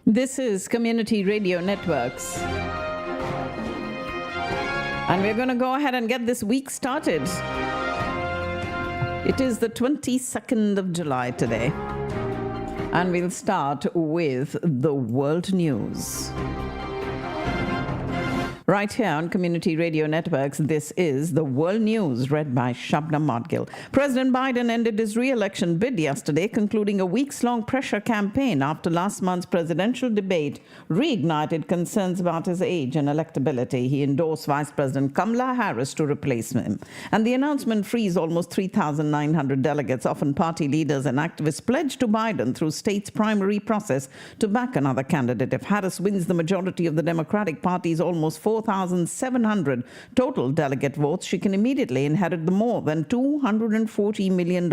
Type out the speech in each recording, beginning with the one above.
This is Community Radio Networks. And we're going to go ahead and get this week started. It is the 22nd of July today. And we'll start with the world news. Right here on Community Radio Networks, this is the World News, read by Shabnam Modgil. President Biden ended his re-election bid yesterday, concluding a weeks-long pressure campaign after last month's presidential debate reignited concerns about his age and electability. He endorsed Vice President Kamala Harris to replace him. And the announcement frees almost 3,900 delegates, often party leaders and activists, pledged to Biden through state's primary process to back another candidate. If Harris wins the majority of the Democratic Party's almost 4,700 total delegate votes, she can immediately inherit the more than $240 million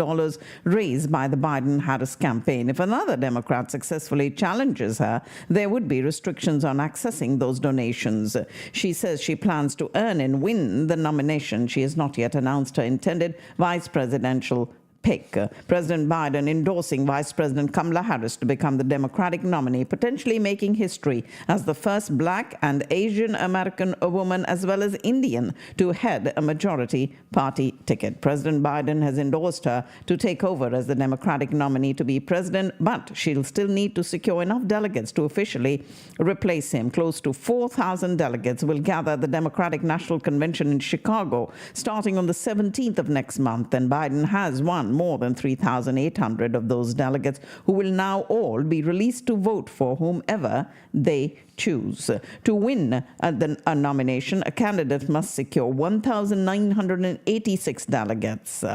raised by the Biden-Harris campaign. If another Democrat successfully challenges her, there would be restrictions on accessing those donations. She says she plans to earn and win the nomination. She has not yet announced her intended vice presidential pick. President Biden endorsing Vice President Kamala Harris to become the Democratic nominee, potentially making history as the first Black and Asian American woman as well as Indian to head a majority party ticket. President Biden has endorsed her to take over as the Democratic nominee to be president, but she'll still need to secure enough delegates to officially replace him. Close to 4,000 delegates will gather at the Democratic National Convention in Chicago starting on the 17th of next month, and Biden has won more than 3,800 of those delegates, who will now all be released to vote for whomever they choose. To win a nomination, a candidate must secure 1,986 delegates.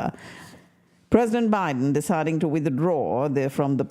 President Biden deciding to withdraw from the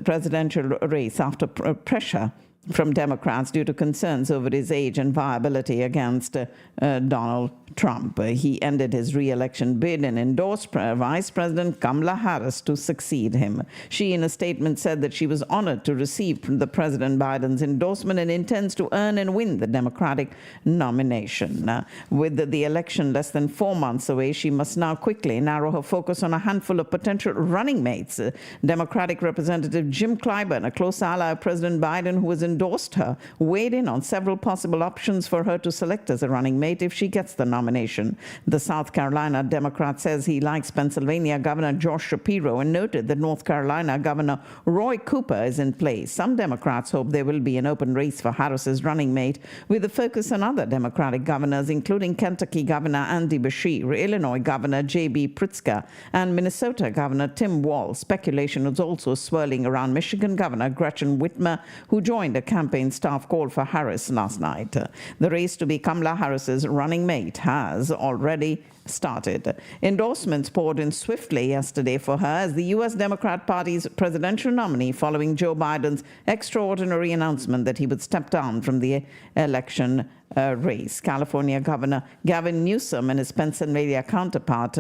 presidential race after pressure from Democrats due to concerns over his age and viability against Donald Trump. He ended his re-election bid and endorsed Vice President Kamala Harris to succeed him. She, in a statement, said that she was honored to receive from the President Biden's endorsement and intends to earn and win the Democratic nomination. With the election less than 4 months away, she must now quickly narrow her focus on a handful of potential running mates. Democratic Representative Jim Clyburn, a close ally of President Biden who has endorsed her, weighed in on several possible options for her to select as a running mate if she gets the nomination. The South Carolina Democrat says he likes Pennsylvania Governor Josh Shapiro and noted that North Carolina Governor Roy Cooper is in place. Some Democrats hope there will be an open race for Harris's running mate, with a focus on other Democratic governors, including Kentucky Governor Andy Beshear, Illinois Governor J.B. Pritzker, and Minnesota Governor Tim Walz. Speculation was also swirling around Michigan Governor Gretchen Whitmer, who joined a campaign staff call for Harris last night. The race to be Kamala Harris's running mate has already started. Endorsements poured in swiftly yesterday for her as the U.S. Democrat Party's presidential nominee following Joe Biden's extraordinary announcement that he would step down from the election race. California Governor Gavin Newsom and his Pennsylvania counterpart,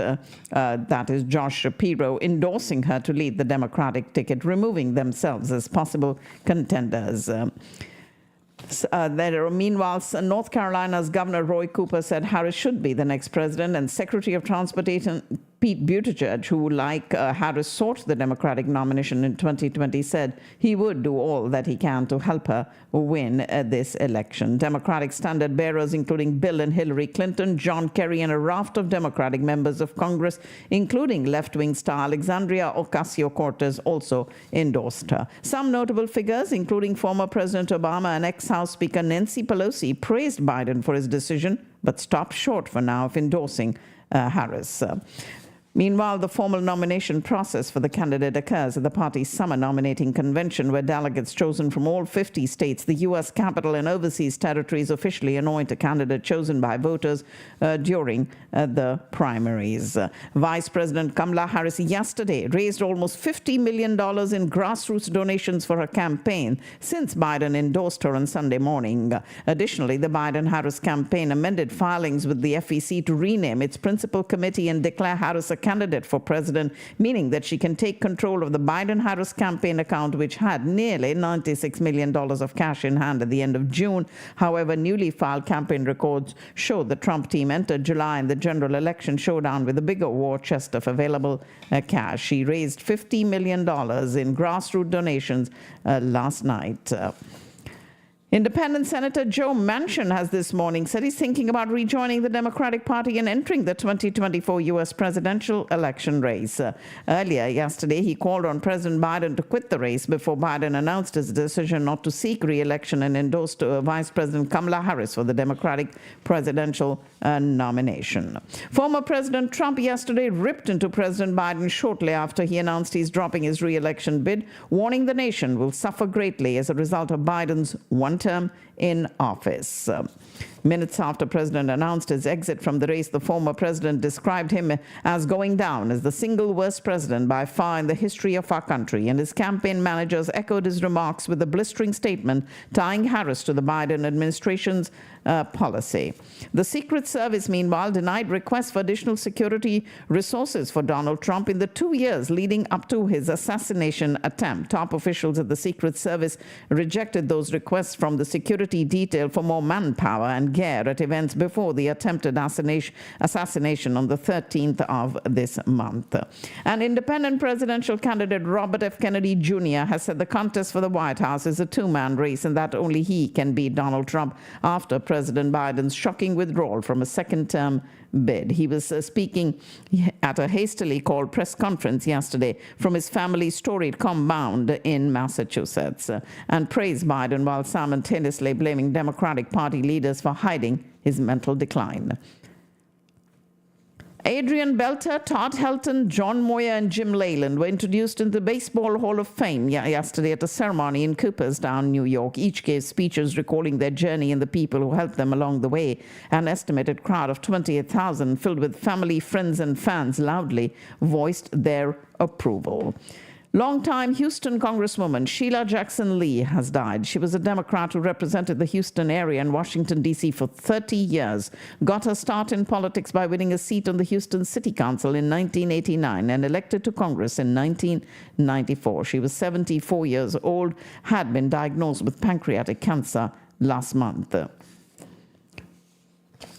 that is Josh Shapiro, endorsing her to lead the Democratic ticket, removing themselves as possible contenders. Meanwhile, North Carolina's Governor Roy Cooper said Harris should be the next president, and Secretary of Transportation Pete Buttigieg, who, like Harris, sought the Democratic nomination in 2020, said he would do all that he can to help her win this election. Democratic standard bearers, including Bill and Hillary Clinton, John Kerry, and a raft of Democratic members of Congress, including left-wing star Alexandria Ocasio-Cortez, also endorsed her. Some notable figures, including former President Obama and ex-House Speaker Nancy Pelosi, praised Biden for his decision, but stopped short for now of endorsing Harris. Meanwhile, the formal nomination process for the candidate occurs at the party's summer nominating convention, where delegates chosen from all 50 states, the U.S. capital, and overseas territories officially anoint a candidate chosen by voters during the primaries. Vice President Kamala Harris yesterday raised almost $50 million in grassroots donations for her campaign since Biden endorsed her on Sunday morning. Additionally, the Biden-Harris campaign amended filings with the FEC to rename its principal committee and declare Harris a candidate for president, meaning that she can take control of the Biden-Harris campaign account, which had nearly $96 million of cash in hand at the end of June. However, newly filed campaign records show the Trump team entered July in the general election showdown with a bigger war chest of available cash. She raised $50 million in grassroots donations last night. Independent Senator Joe Manchin has this morning said he's thinking about rejoining the Democratic Party and entering the 2024 U.S. presidential election race. Earlier yesterday, he called on President Biden to quit the race before Biden announced his decision not to seek re-election and endorsed Vice President Kamala Harris for the Democratic presidential nomination. Former President Trump yesterday ripped into President Biden shortly after he announced he's dropping his re-election bid, warning the nation will suffer greatly as a result of Biden's one term in office. Minutes after President announced his exit from the race, the former president described him as going down as the single worst president by far in the history of our country, and his campaign managers echoed his remarks with a blistering statement tying Harris to the Biden administration's policy. The Secret Service, meanwhile, denied requests for additional security resources for Donald Trump in the 2 years leading up to his assassination attempt. Top officials at the Secret Service rejected those requests from the security detail for more manpower and gear at events before the attempted assassination on the 13th of this month. An independent presidential candidate, Robert F. Kennedy Jr., has said the contest for the White House is a two-man race and that only he can beat Donald Trump after President Biden's shocking withdrawal from a second-term bid. He was speaking at a hastily called press conference yesterday from his family's storied compound in Massachusetts and praised Biden while simultaneously blaming Democratic Party leaders for hiding his mental decline. Adrian Belter, Todd Helton, John Moyer, and Jim Leyland were introduced into the Baseball Hall of Fame yesterday at a ceremony in Cooperstown, New York. Each gave speeches recalling their journey and the people who helped them along the way. An estimated crowd of 28,000, filled with family, friends, and fans, loudly voiced their approval. Longtime Houston Congresswoman Sheila Jackson Lee has died. She was a Democrat who represented the Houston area and Washington, D.C. for 30 years, got her start in politics by winning a seat on the Houston City Council in 1989 and elected to Congress in 1994. She was 74 years old, had been diagnosed with pancreatic cancer last month.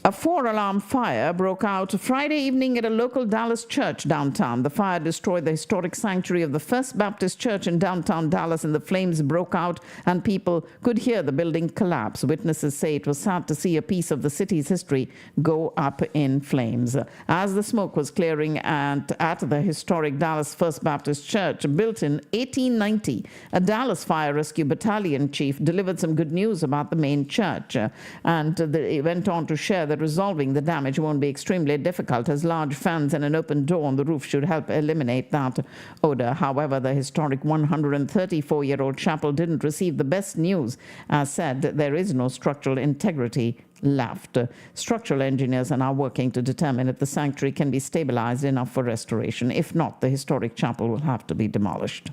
A 4-alarm fire broke out Friday evening at a local Dallas church downtown. The fire destroyed the historic sanctuary of the First Baptist Church in downtown Dallas, and the flames broke out and people could hear the building collapse. Witnesses say it was sad to see a piece of the city's history go up in flames. As the smoke was clearing at the historic Dallas First Baptist Church, built in 1890, a Dallas Fire Rescue Battalion chief delivered some good news about the main church, and he went on to share that resolving the damage won't be extremely difficult, as large fans and an open door on the roof should help eliminate that odor. However, the historic 134-year-old chapel didn't receive the best news. As said, there is no structural integrity left. Structural engineers are now working to determine if the sanctuary can be stabilized enough for restoration. If not, the historic chapel will have to be demolished.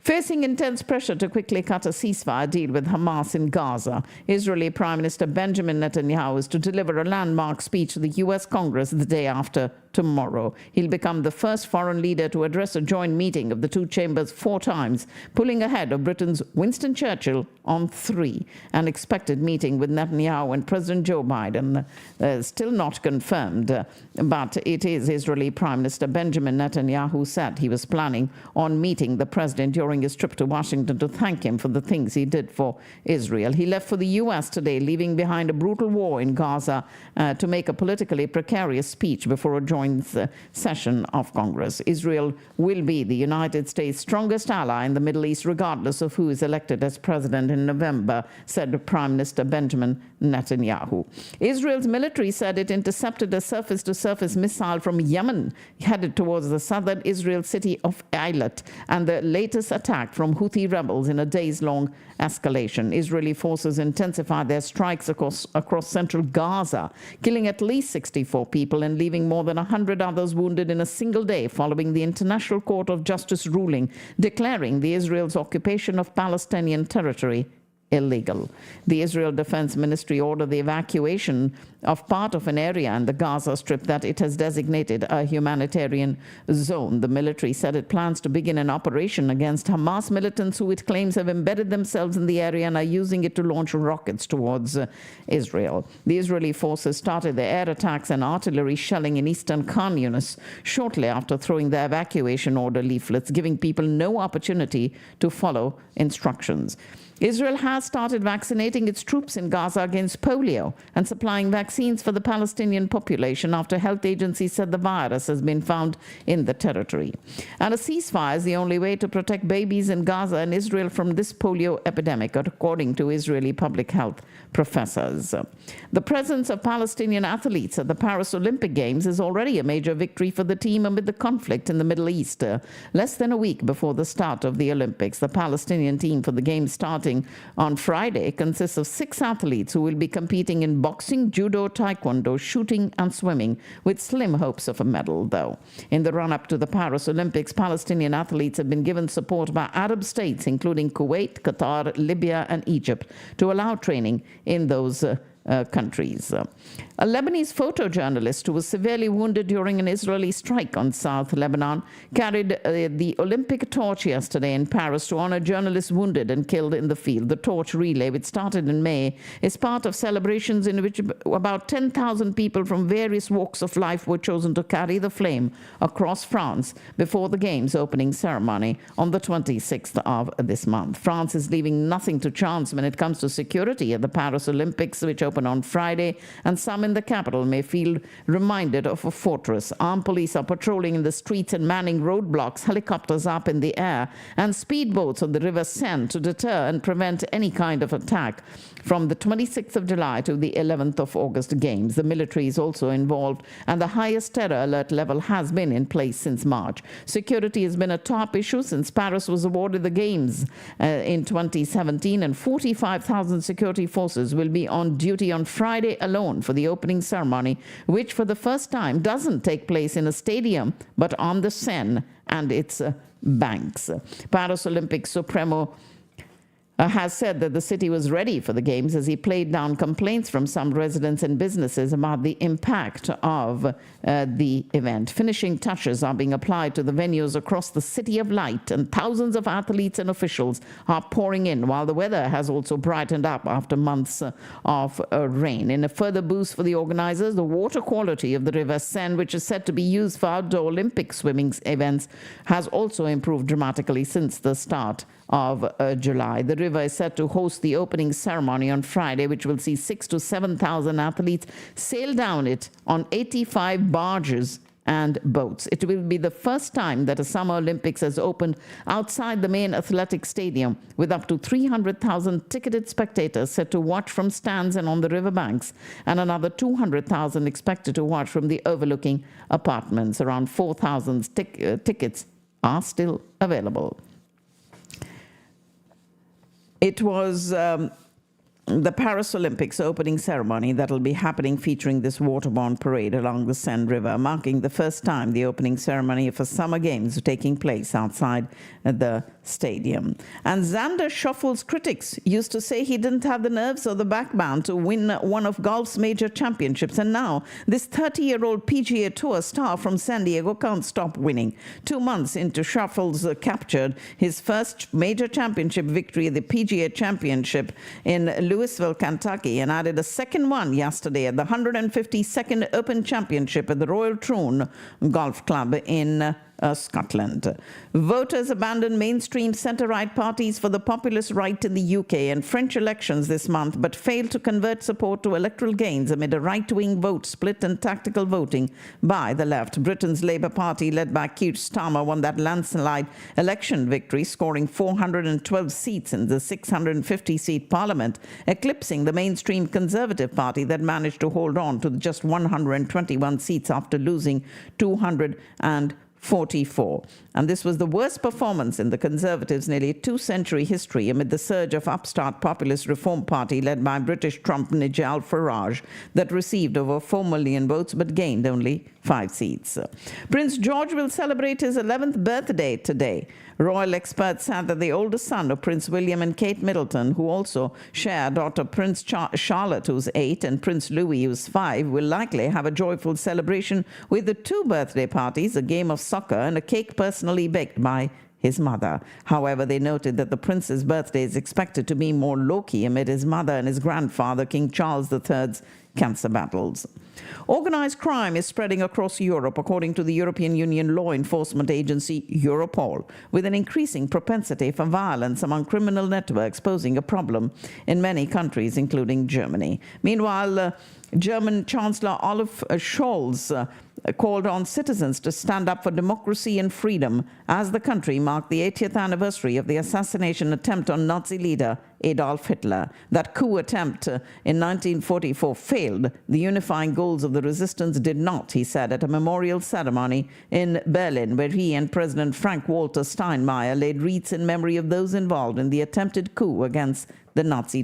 Facing intense pressure to quickly cut a ceasefire deal with Hamas in Gaza, Israeli Prime Minister Benjamin Netanyahu is to deliver a landmark speech to the U.S. Congress the day after tomorrow. He'll become the first foreign leader to address a joint meeting of the two chambers 4 times, pulling ahead of Britain's Winston Churchill on 3. An expected meeting with Netanyahu and President Joe Biden still not confirmed, but it is Israeli Prime Minister Benjamin Netanyahu who said he was planning on meeting the president during his trip to Washington to thank him for the things he did for Israel. He left for the U.S. today, leaving behind a brutal war in Gaza to make a politically precarious speech before a joint session of Congress. Israel will be the United States' strongest ally in the Middle East, regardless of who is elected as president in November, said Prime Minister Benjamin Netanyahu. Israel's military said it intercepted a surface-to-surface missile from Yemen headed towards the southern Israel city of Eilat, and the latest attack from Houthi rebels in a days-long escalation. Israeli forces intensified their strikes across central Gaza, killing at least 64 people and leaving more than 100 others wounded in a single day following the International Court of Justice ruling declaring the Israel's occupation of Palestinian territory illegal. The Israel Defense Ministry ordered the evacuation of part of an area in the Gaza Strip that it has designated a humanitarian zone. The military said it plans to begin an operation against Hamas militants who it claims have embedded themselves in the area and are using it to launch rockets towards Israel. The Israeli forces started their air attacks and artillery shelling in eastern Khan Yunis shortly after throwing the evacuation order leaflets, giving people no opportunity to follow instructions. Israel has started vaccinating its troops in Gaza against polio and supplying vaccines for the Palestinian population after health agencies said the virus has been found in the territory. And a ceasefire is the only way to protect babies in Gaza and Israel from this polio epidemic, according to Israeli public health professors. The presence of Palestinian athletes at the Paris Olympic Games is already a major victory for the team amid the conflict in the Middle East. Less than a week before the start of the Olympics, the Palestinian team for the Games starting on Friday consists of 6 athletes who will be competing in boxing, judo, taekwondo, shooting, and swimming, with slim hopes of a medal, though. In the run-up to the Paris Olympics, Palestinian athletes have been given support by Arab states, including Kuwait, Qatar, Libya, and Egypt, to allow training in those countries. A Lebanese photojournalist who was severely wounded during an Israeli strike on South Lebanon carried the Olympic torch yesterday in Paris to honor journalists wounded and killed in the field. The torch relay, which started in May, is part of celebrations in which about 10,000 people from various walks of life were chosen to carry the flame across France before the Games opening ceremony on the 26th of this month. France is leaving nothing to chance when it comes to security at the Paris Olympics, which open on Friday, and some in the capital may feel reminded of a fortress. Armed police are patrolling in the streets and manning roadblocks, helicopters up in the air, and speedboats on the River Seine to deter and prevent any kind of attack. From the 26th of July to the 11th of August Games, the military is also involved, and the highest terror alert level has been in place since March. Security has been a top issue since Paris was awarded the Games in 2017, and 45,000 security forces will be on duty on Friday alone for the opening ceremony, which for the first time doesn't take place in a stadium, but on the Seine and its banks. Paris Olympic Supremo has said that the city was ready for the Games as he played down complaints from some residents and businesses about the impact of the event. Finishing touches are being applied to the venues across the City of Light, and thousands of athletes and officials are pouring in, while the weather has also brightened up after months of rain. In a further boost for the organizers, the water quality of the River Seine, which is said to be used for outdoor Olympic swimming events, has also improved dramatically since the start of July. The river is set to host the opening ceremony on Friday, which will see 6,000 to 7,000 athletes sail down it on 85 barges and boats. It will be the first time that a Summer Olympics has opened outside the main athletic stadium, with up to 300,000 ticketed spectators set to watch from stands and on the riverbanks, and another 200,000 expected to watch from the overlooking apartments. Around 4,000 tickets are still available. It was the Paris Olympics opening ceremony that will be happening, featuring this waterborne parade along the Seine River, marking the first time the opening ceremony of a Summer Games taking place outside the stadium. And Xander Schauffele's critics used to say he didn't have the nerves or the backbone to win one of golf's major championships, and now this 30-year-old PGA Tour star from San Diego can't stop winning. 2 months into Schauffele's captured his first major championship victory at the PGA Championship in Louisville, Kentucky, and added a second one yesterday at the 152nd Open Championship at the Royal Troon Golf Club in Scotland. Voters abandoned mainstream centre-right parties for the populist right in the UK and French elections this month, but failed to convert support to electoral gains amid a right-wing vote split and tactical voting by the left. Britain's Labour Party, led by Keir Starmer, won that landslide election victory, scoring 412 seats in the 650-seat parliament, eclipsing the mainstream Conservative Party that managed to hold on to just 121 seats after losing 244. And this was the worst performance in the Conservatives' nearly two-century history amid the surge of upstart populist Reform Party led by British Trump Nigel Farage that received over 4 million votes but gained only 5 seats. Prince George will celebrate his 11th birthday today. Royal experts said that the oldest son of Prince William and Kate Middleton, who also share daughter Prince Charlotte, who's 8, and Prince Louis, who's 5, will likely have a joyful celebration with the 2 birthday parties, a game of soccer, and a cake personally baked by his mother. However, they noted that the prince's birthday is expected to be more low-key amid his mother and his grandfather, King Charles III's cancer battles. Organized crime is spreading across Europe, according to the European Union law enforcement agency Europol, with an increasing propensity for violence among criminal networks posing a problem in many countries, including Germany. Meanwhile, German Chancellor Olaf Scholz called on citizens to stand up for democracy and freedom as the country marked the 80th anniversary of the assassination attempt on Nazi leader Adolf Hitler. That coup attempt in 1944 failed. The unifying goals of the resistance did not, he said at a memorial ceremony in Berlin, where he and President Frank-Walter Steinmeier laid wreaths in memory of those involved in the attempted coup against the Nazi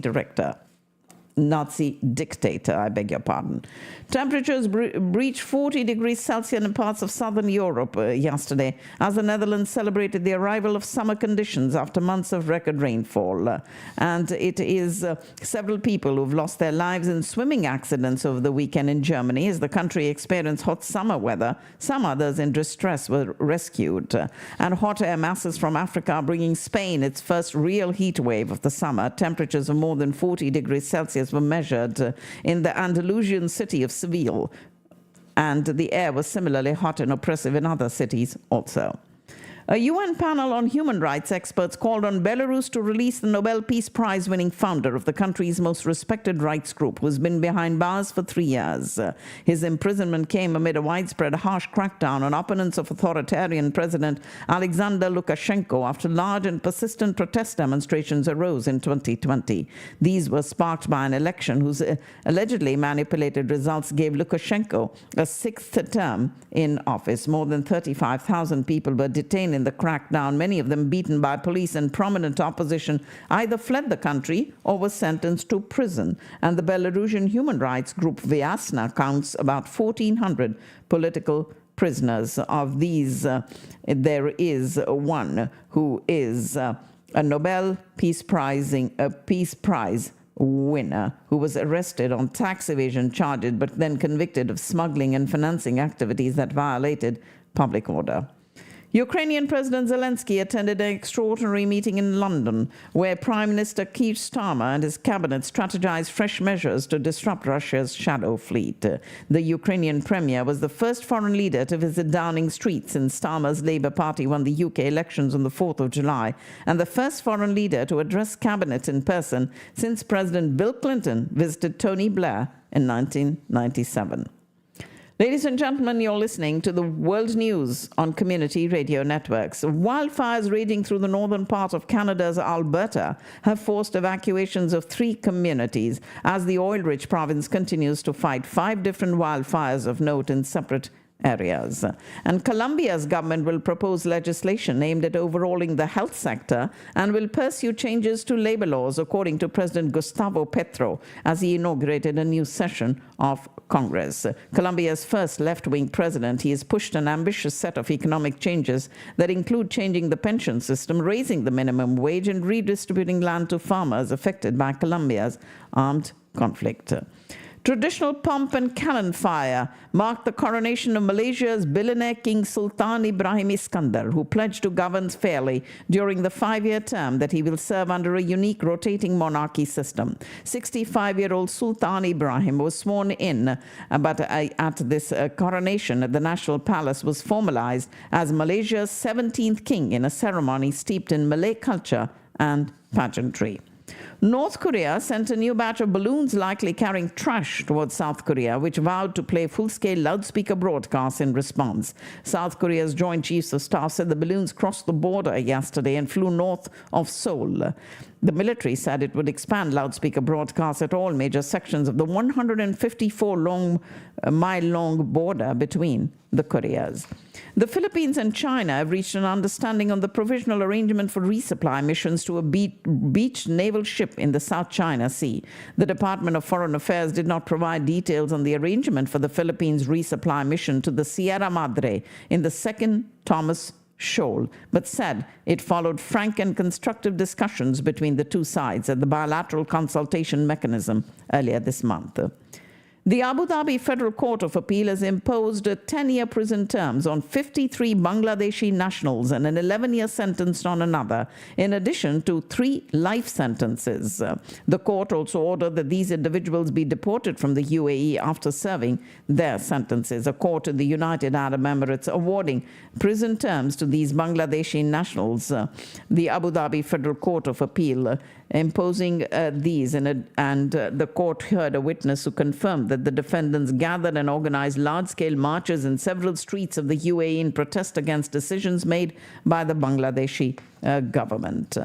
dictator, I beg your pardon. Temperatures breached 40 degrees Celsius in parts of southern Europe yesterday as the Netherlands celebrated the arrival of summer conditions after months of record rainfall. And it is several people who've lost their lives in swimming accidents over the weekend in Germany as the country experienced hot summer weather. Some others in distress were rescued. And hot air masses from Africa are bringing Spain its first real heat wave of the summer. Temperatures of more than 40 degrees Celsius were measured in the Andalusian city of Seville, and the air was similarly hot and oppressive in other cities also. A UN panel on human rights experts called on Belarus to release the Nobel Peace Prize-winning founder of the country's most respected rights group, who's been behind bars for 3 years. His imprisonment came amid a widespread harsh crackdown on opponents of authoritarian President Alexander Lukashenko after large and persistent protest demonstrations arose in 2020. These were sparked by an election whose allegedly manipulated results gave Lukashenko a 6th term in office. More than 35,000 people were detained in the crackdown, many of them beaten by police, and prominent opposition either fled the country or were sentenced to prison. And the Belarusian human rights group Vyasna counts about 1,400 political prisoners. Of these, there is one who is a Nobel Peace Prize winner who was arrested on tax evasion charges but then convicted of smuggling and financing activities that violated public order. Ukrainian President Zelensky attended an extraordinary meeting in London where Prime Minister Keir Starmer and his cabinet strategized fresh measures to disrupt Russia's shadow fleet. The Ukrainian premier was the first foreign leader to visit Downing Street since Starmer's Labour Party won the UK elections on the 4th of July, and the first foreign leader to address cabinet in person since President Bill Clinton visited Tony Blair in 1997. Ladies and gentlemen, you're listening to the World News on Community Radio Networks. Wildfires raging through the northern part of Canada's Alberta have forced evacuations of 3 communities as the oil-rich province continues to fight 5 different wildfires of note in separate areas. And Colombia's government will propose legislation aimed at overhauling the health sector and will pursue changes to labor laws, according to President Gustavo Petro, as he inaugurated a new session of Congress. Colombia's first left-wing president, he has pushed an ambitious set of economic changes that include changing the pension system, raising the minimum wage, and redistributing land to farmers affected by Colombia's armed conflict. Traditional pomp and cannon fire marked the coronation of Malaysia's billionaire King Sultan Ibrahim Iskandar, who pledged to govern fairly during the 5-year term that he will serve under a unique rotating monarchy system. 65-year-old Sultan Ibrahim was sworn in, but at this coronation at the National Palace was formalized as Malaysia's 17th king in a ceremony steeped in Malay culture and pageantry. North Korea sent a new batch of balloons likely carrying trash towards South Korea, which vowed to play full-scale loudspeaker broadcasts in response. South Korea's Joint Chiefs of Staff said the balloons crossed the border yesterday and flew north of Seoul. The military said it would expand loudspeaker broadcasts at all major sections of the 154-mile-long border between the Koreas. The Philippines and China have reached an understanding on the provisional arrangement for resupply missions to a beached naval ship in the South China Sea. The Department of Foreign Affairs did not provide details on the arrangement for the Philippines resupply mission to the Sierra Madre in the second Thomas shoal, but said it followed frank and constructive discussions between the two sides at the bilateral consultation mechanism earlier this month. The Abu Dhabi Federal Court of Appeal has imposed 10-year prison terms on 53 Bangladeshi nationals and an 11-year sentence on another, in addition to 3 life sentences. The court also ordered that these individuals be deported from the UAE after serving their sentences. A court in the United Arab Emirates awarding prison terms to these Bangladeshi nationals. The Abu Dhabi Federal Court of Appeal imposing these, and the court heard a witness who confirmed that the defendants gathered and organized large-scale marches in several streets of the UAE in protest against decisions made by the Bangladeshi government.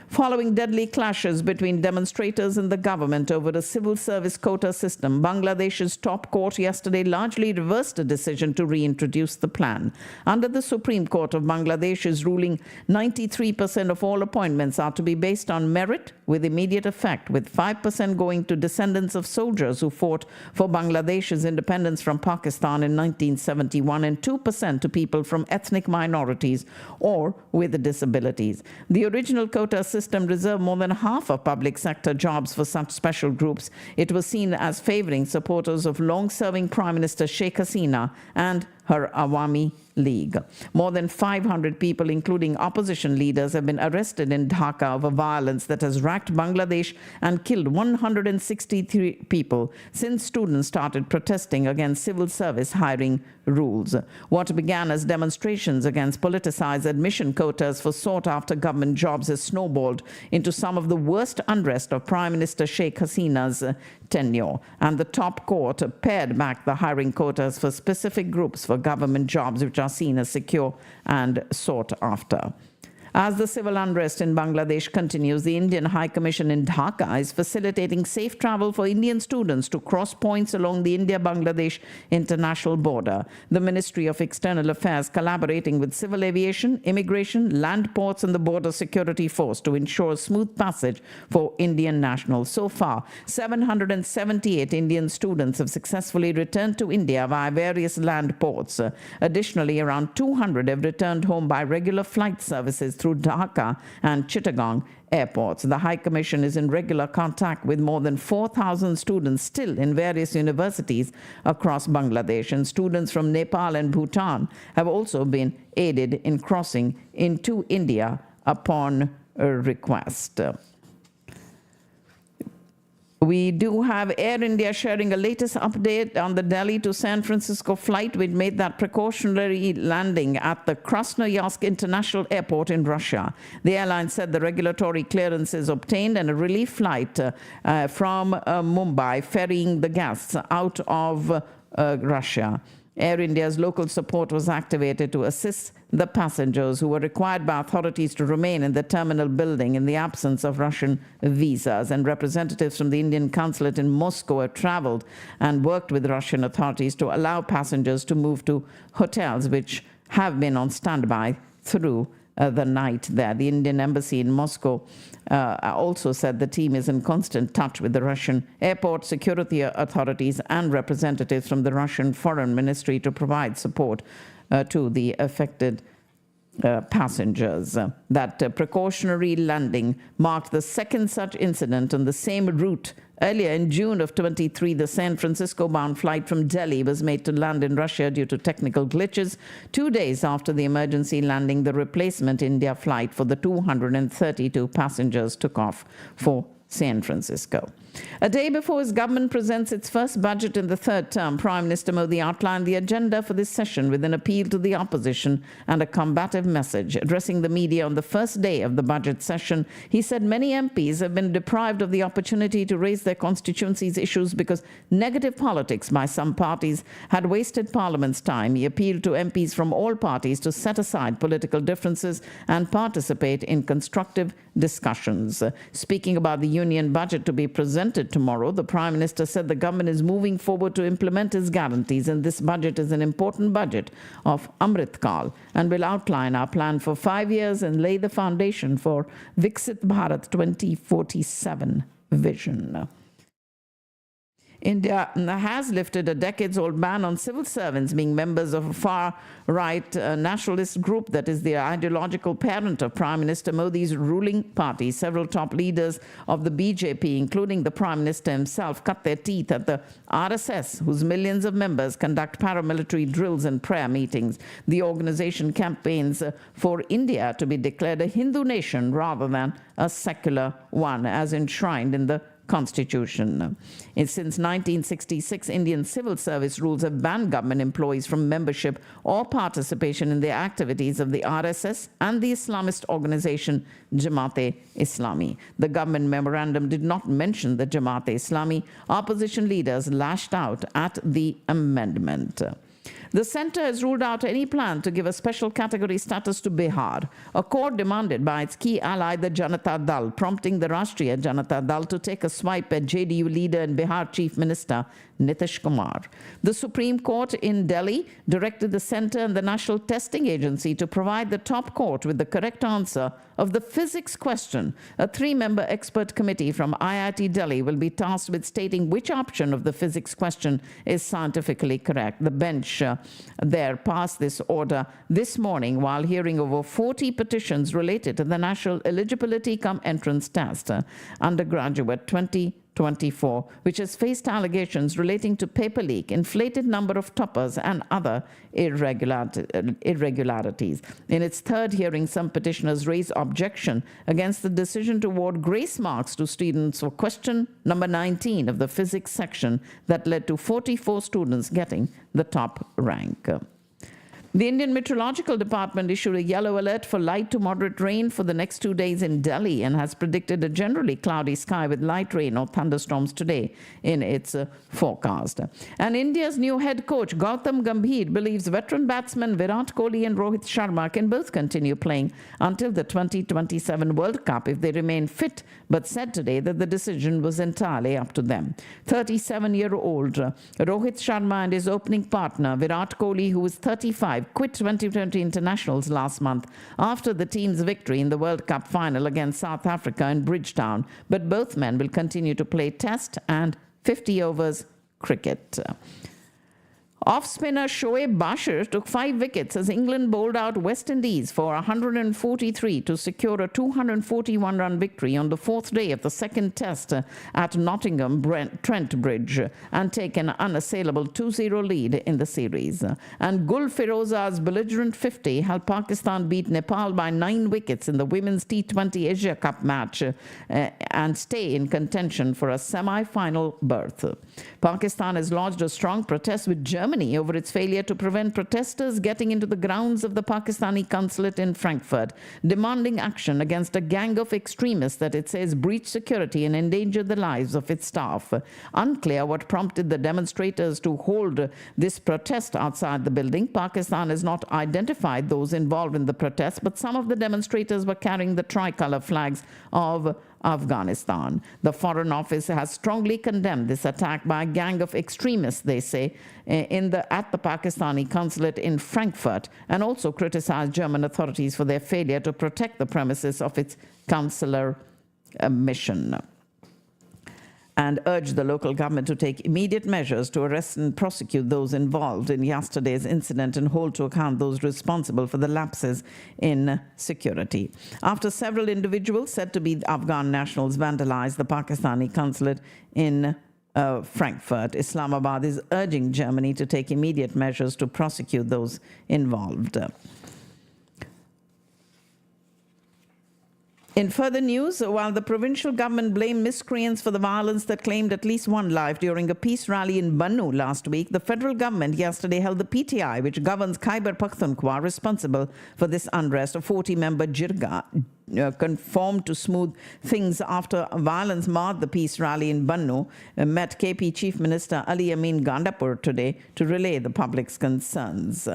Following deadly clashes between demonstrators and the government over a civil service quota system, Bangladesh's top court yesterday largely reversed a decision to reintroduce the plan. Under the Supreme Court of Bangladesh's ruling, 93% of all appointments are to be based on merit with immediate effect, with 5% going to descendants of soldiers who fought for Bangladesh's independence from Pakistan in 1971 and 2% to people from ethnic minorities or with disabilities. The original quota system reserved more than half of public sector jobs for such special groups. It was seen as favoring supporters of long-serving Prime Minister Sheikh Hasina and her Awami League. More than 500 people, including opposition leaders, have been arrested in Dhaka over violence that has racked Bangladesh and killed 163 people since students started protesting against civil service hiring rules. What began as demonstrations against politicized admission quotas for sought-after government jobs has snowballed into some of the worst unrest of Prime Minister Sheikh Hasina's tenure, and the top court pared back the hiring quotas for specific groups for government jobs which are seen as secure and sought after. As the civil unrest in Bangladesh continues, the Indian High Commission in Dhaka is facilitating safe travel for Indian students to cross points along the India-Bangladesh international border. The Ministry of External Affairs collaborating with civil aviation, immigration, land ports and the border security force to ensure smooth passage for Indian nationals. So far, 778 Indian students have successfully returned to India via various land ports. Additionally, around 200 have returned home by regular flight services through Dhaka and Chittagong airports. The High Commission is in regular contact with more than 4,000 students still in various universities across Bangladesh, and students from Nepal and Bhutan have also been aided in crossing into India upon request. We do have Air India sharing a latest update on the Delhi to San Francisco flight, which made that precautionary landing at the Krasnoyarsk International Airport in Russia. The airline said the regulatory clearance is obtained and a relief flight from Mumbai ferrying the guests out of Russia. Air India's local support was activated to assist the passengers who were required by authorities to remain in the terminal building in the absence of Russian visas, and representatives from the Indian consulate in Moscow have traveled and worked with Russian authorities to allow passengers to move to hotels which have been on standby through the night there. The Indian embassy in Moscow also said the team is in constant touch with the Russian airport security authorities and representatives from the Russian Foreign Ministry to provide support to the affected passengers. That precautionary landing marked the second such incident on the same route. Earlier in June of 23, the San Francisco-bound flight from Delhi was made to land in Russia due to technical glitches. 2 days after the emergency landing, the replacement India flight for the 232 passengers took off for San Francisco. A day before his government presents its first budget in the third term, Prime Minister Modi outlined the agenda for this session with an appeal to the opposition and a combative message. Addressing the media on the first day of the budget session, he said many MPs have been deprived of the opportunity to raise their constituencies' issues because negative politics by some parties had wasted Parliament's time. He appealed to MPs from all parties to set aside political differences and participate in constructive discussions. Speaking about the union budget to be presented tomorrow, the Prime Minister said the government is moving forward to implement its guarantees, and this budget is an important budget of Amrit Kal and will outline our plan for 5 years and lay the foundation for Viksit Bharat 2047 vision. India has lifted a decades-old ban on civil servants being members of a far-right nationalist group that is the ideological parent of Prime Minister Modi's ruling party. Several top leaders of the BJP, including the Prime Minister himself, cut their teeth at the RSS, whose millions of members conduct paramilitary drills and prayer meetings. The organization campaigns for India to be declared a Hindu nation rather than a secular one, as enshrined in the Constitution. Since 1966, Indian civil service rules have banned government employees from membership or participation in the activities of the RSS and the Islamist organization Jamaat-e-Islami. The government memorandum did not mention the Jamaat-e-Islami. Opposition leaders lashed out at the amendment. The centre has ruled out any plan to give a special category status to Bihar, a court demanded by its key ally, the Janata Dal, prompting the Rashtriya Janata Dal to take a swipe at JDU leader and Bihar Chief Minister Nitish Kumar. The Supreme Court in Delhi directed the centre and the National Testing Agency to provide the top court with the correct answer of the physics question. A 3-member expert committee from IIT Delhi will be tasked with stating which option of the physics question is scientifically correct. The bench there passed this order this morning while hearing over 40 petitions related to the National Eligibility cum Entrance Test, undergraduate 2024, which has faced allegations relating to paper leak, inflated number of toppers, and other irregularities. In its third hearing, some petitioners raised objection against the decision to award grace marks to students for question number 19 of the physics section that led to 44 students getting the top rank. The Indian Meteorological Department issued a yellow alert for light to moderate rain for the next 2 days in Delhi and has predicted a generally cloudy sky with light rain or thunderstorms today in its forecast. And India's new head coach, Gautam Gambhir, believes veteran batsmen Virat Kohli and Rohit Sharma can both continue playing until the 2027 World Cup if they remain fit, but said today that the decision was entirely up to them. 37-year-old Rohit Sharma and his opening partner, Virat Kohli, who is 35, quit 2020 internationals last month after the team's victory in the World Cup final against South Africa in Bridgetown, but both men will continue to play Test and 50 overs cricket. Off-spinner Shoaib Bashir took 5 wickets as England bowled out West Indies for 143 to secure a 241-run victory on the 4th day of the second test at Nottingham Trent Bridge and take an unassailable 2-0 lead in the series. And Gul Firoza's belligerent 50 helped Pakistan beat Nepal by 9 wickets in the Women's T20 Asia Cup match and stay in contention for a semi-final berth. Pakistan has lodged a strong protest with Germany over its failure to prevent protesters getting into the grounds of the Pakistani consulate in Frankfurt, demanding action against a gang of extremists that it says breached security and endangered the lives of its staff. Unclear what prompted the demonstrators to hold this protest outside the building. Pakistan has not identified those involved in the protest, but some of the demonstrators were carrying the tricolour flags of Afghanistan. The Foreign Office has strongly condemned this attack by a gang of extremists, they say, at the Pakistani consulate in Frankfurt, and also criticized German authorities for their failure to protect the premises of its consular mission, and urged the local government to take immediate measures to arrest and prosecute those involved in yesterday's incident and hold to account those responsible for the lapses in security. After several individuals said to be Afghan nationals vandalized the Pakistani consulate in Frankfurt, Islamabad is urging Germany to take immediate measures to prosecute those involved. In further news, while the provincial government blamed miscreants for the violence that claimed at least 1 life during a peace rally in Bannu last week, the federal government yesterday held the PTI, which governs Khyber Pakhtunkhwa, responsible for this unrest. A 40-member jirga conformed to smooth things after violence marred the peace rally in Bannu, met KP Chief Minister Ali Amin Gandapur today to relay the public's concerns.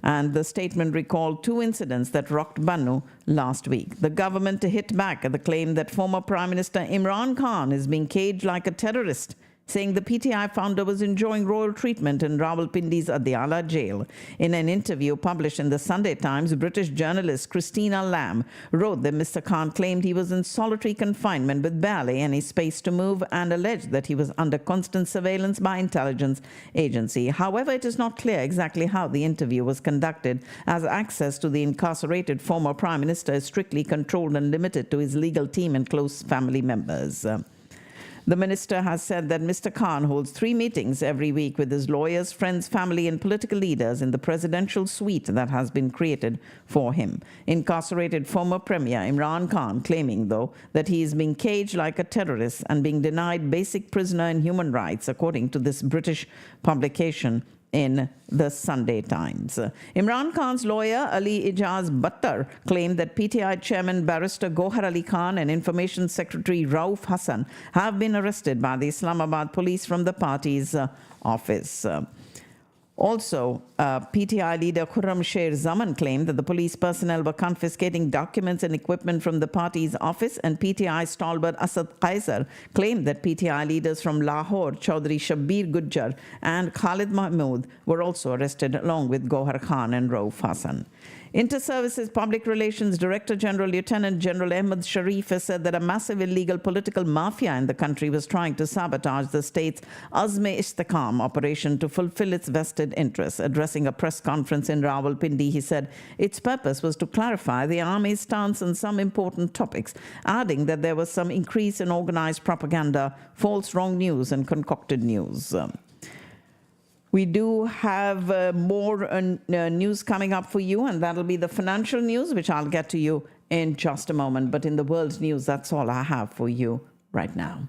And the statement recalled 2 incidents that rocked Bannu last week. The government hit back at the claim that former Prime Minister Imran Khan is being caged like a terrorist saying the PTI founder was enjoying royal treatment in Rawalpindi's Adiala jail. In an interview published in the Sunday Times, British journalist Christina Lamb wrote that Mr. Khan claimed he was in solitary confinement with barely any space to move and alleged that he was under constant surveillance by intelligence agency. However, it is not clear exactly how the interview was conducted, as access to the incarcerated former Prime Minister is strictly controlled and limited to his legal team and close family members. The minister has said that Mr. Khan holds 3 meetings every week with his lawyers, friends, family, and political leaders in the presidential suite that has been created for him. Incarcerated former Premier Imran Khan claiming, though, that he is being caged like a terrorist and being denied basic prisoner and human rights, according to this British publication in the Sunday Times. Imran Khan's lawyer Ali Ijaz Buttar claimed that PTI chairman barrister Gohar Ali Khan and information secretary Rauf Hassan have been arrested by the Islamabad police from the party's office. Also, PTI leader Khurram Sher Zaman claimed that the police personnel were confiscating documents and equipment from the party's office, and PTI stalwart Asad Qaiser claimed that PTI leaders from Lahore, Chaudhry Shabbir Gujjar and Khalid Mahmood, were also arrested along with Gohar Khan and Rauf Hassan. Inter-Services Public Relations Director General Lieutenant General Ahmed Sharif has said that a massive illegal political mafia in the country was trying to sabotage the state's Azme-Istikam operation to fulfill its vested interests. Addressing a press conference in Rawalpindi, he said its purpose was to clarify the army's stance on some important topics, adding that there was some increase in organized propaganda, false wrong news, and concocted news. We do have more news coming up for you, and that'll be the financial news, which I'll get to you in just a moment. But in the world news, that's all I have for you right now.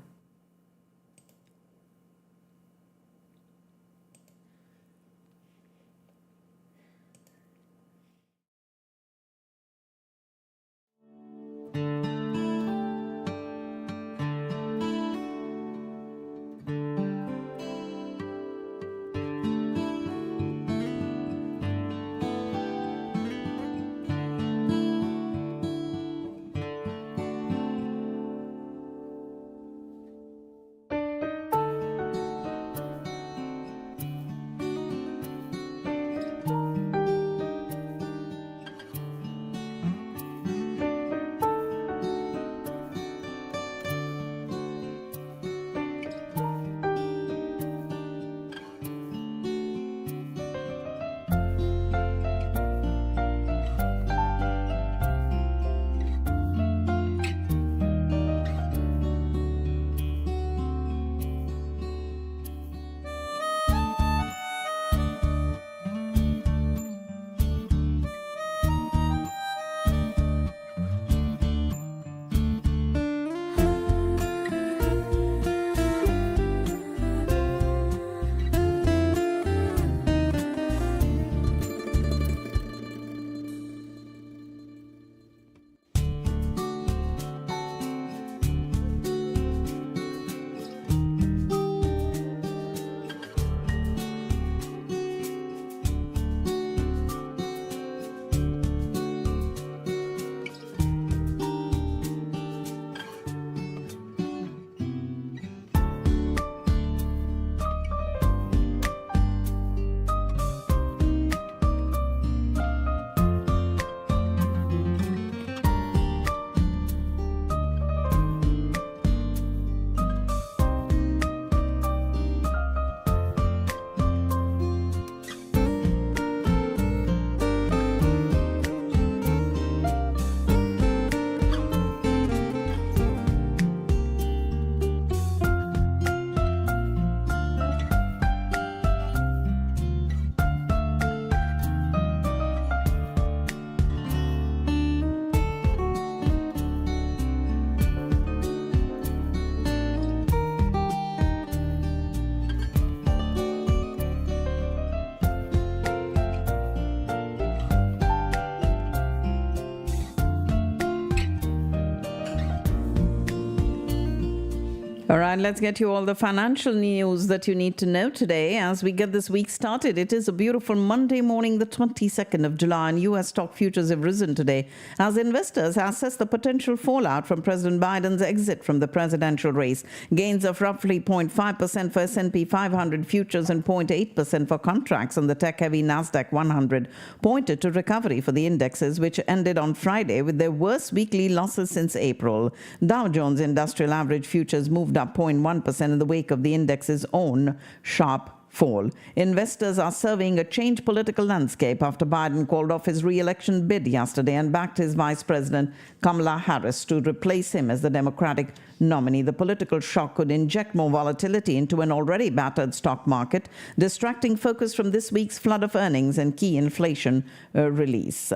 All right, let's get you all the financial news that you need to know today as we get this week started. It is a beautiful Monday morning, the 22nd of July, and U.S. stock futures have risen today as investors assess the potential fallout from President Biden's exit from the presidential race. Gains of roughly 0.5% for S&P 500 futures and 0.8% for contracts on the tech-heavy NASDAQ 100 pointed to recovery for the indexes, which ended on Friday with their worst weekly losses since April. Dow Jones Industrial Average futures moved up 0.1% in the wake of the index's own sharp fall. Investors are surveying a changed political landscape after Biden called off his re-election bid yesterday and backed his Vice President Kamala Harris to replace him as the Democratic nominee. The political shock could inject more volatility into an already battered stock market, distracting focus from this week's flood of earnings and key inflation release.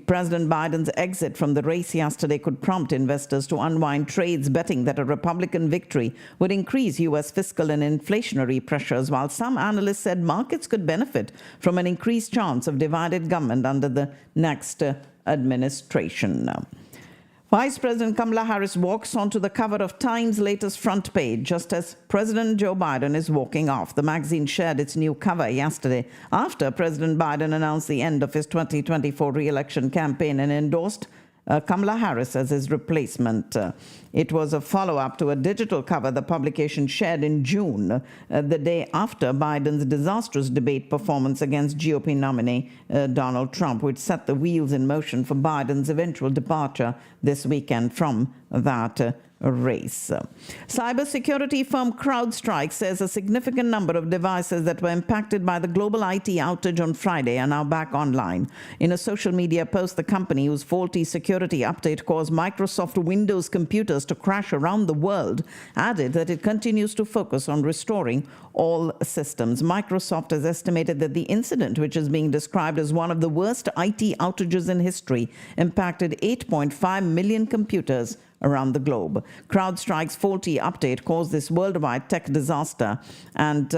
President Biden's exit from the race yesterday could prompt investors to unwind trades, betting that a Republican victory would increase U.S. fiscal and inflationary pressures, while some analysts said markets could benefit from an increased chance of divided government under the next administration. Vice President Kamala Harris walks onto the cover of Time's latest front page just as President Joe Biden is walking off. The magazine shared its new cover yesterday after President Biden announced the end of his 2024 re-election campaign and endorsed Kamala Harris as his replacement. It was a follow-up to a digital cover the publication shared in June, the day after Biden's disastrous debate performance against GOP nominee Donald Trump, which set the wheels in motion for Biden's eventual departure this weekend from that race. Cybersecurity firm CrowdStrike says a significant number of devices that were impacted by the global IT outage on Friday are now back online. In a social media post, the company, whose faulty security update caused Microsoft Windows computers to crash around the world, added that it continues to focus on restoring all systems. Microsoft has estimated that the incident, which is being described as one of the worst IT outages in history, impacted 8.5 million computers around the globe. CrowdStrike's faulty update caused this worldwide tech disaster, and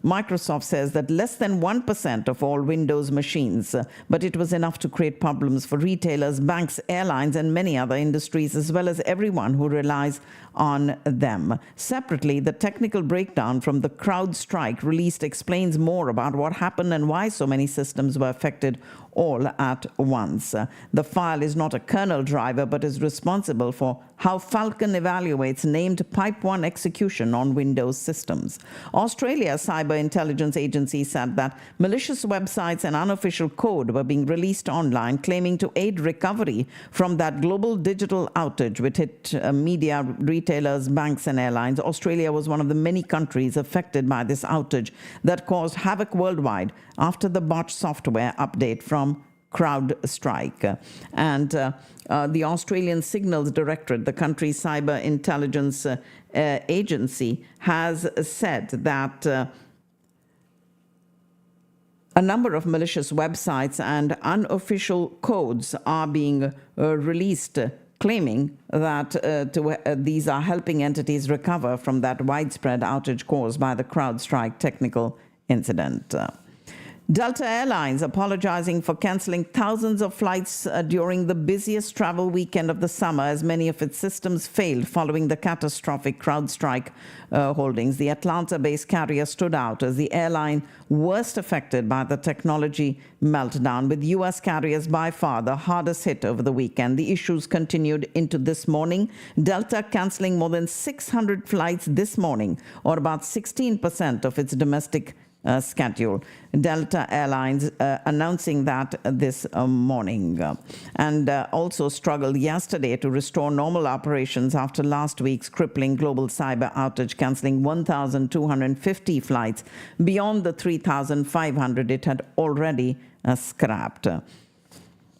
Microsoft says that less than 1% of all Windows machines, but it was enough to create problems for retailers, banks, airlines, and many other industries, as well as everyone who relies on them. Separately, the technical breakdown from the CrowdStrike release explains more about what happened and why so many systems were affected all at once. The file is not a kernel driver, but is responsible for how Falcon evaluates named Pipe 1 execution on Windows systems. Australia's cyber intelligence agency said that malicious websites and unofficial code were being released online, claiming to aid recovery from that global digital outage which hit media, retailers, banks, and airlines. Australia was one of the many countries affected by this outage that caused havoc worldwide after the botched software update from CrowdStrike. And the Australian Signals Directorate, the country's cyber intelligence agency, has said that a number of malicious websites and unofficial codes are being released, claiming that these are helping entities recover from that widespread outage caused by the CrowdStrike technical incident. Delta Airlines apologizing for canceling thousands of flights during the busiest travel weekend of the summer as many of its systems failed following the catastrophic CrowdStrike holdings. The Atlanta-based carrier stood out as the airline worst affected by the technology meltdown, with U.S. carriers by far the hardest hit over the weekend. The issues continued into this morning, Delta canceling more than 600 flights this morning, or about 16% of its domestic schedule. Delta Airlines announcing that this morning, and also struggled yesterday to restore normal operations after last week's crippling global cyber outage, canceling 1,250 flights beyond the 3,500 it had already scrapped.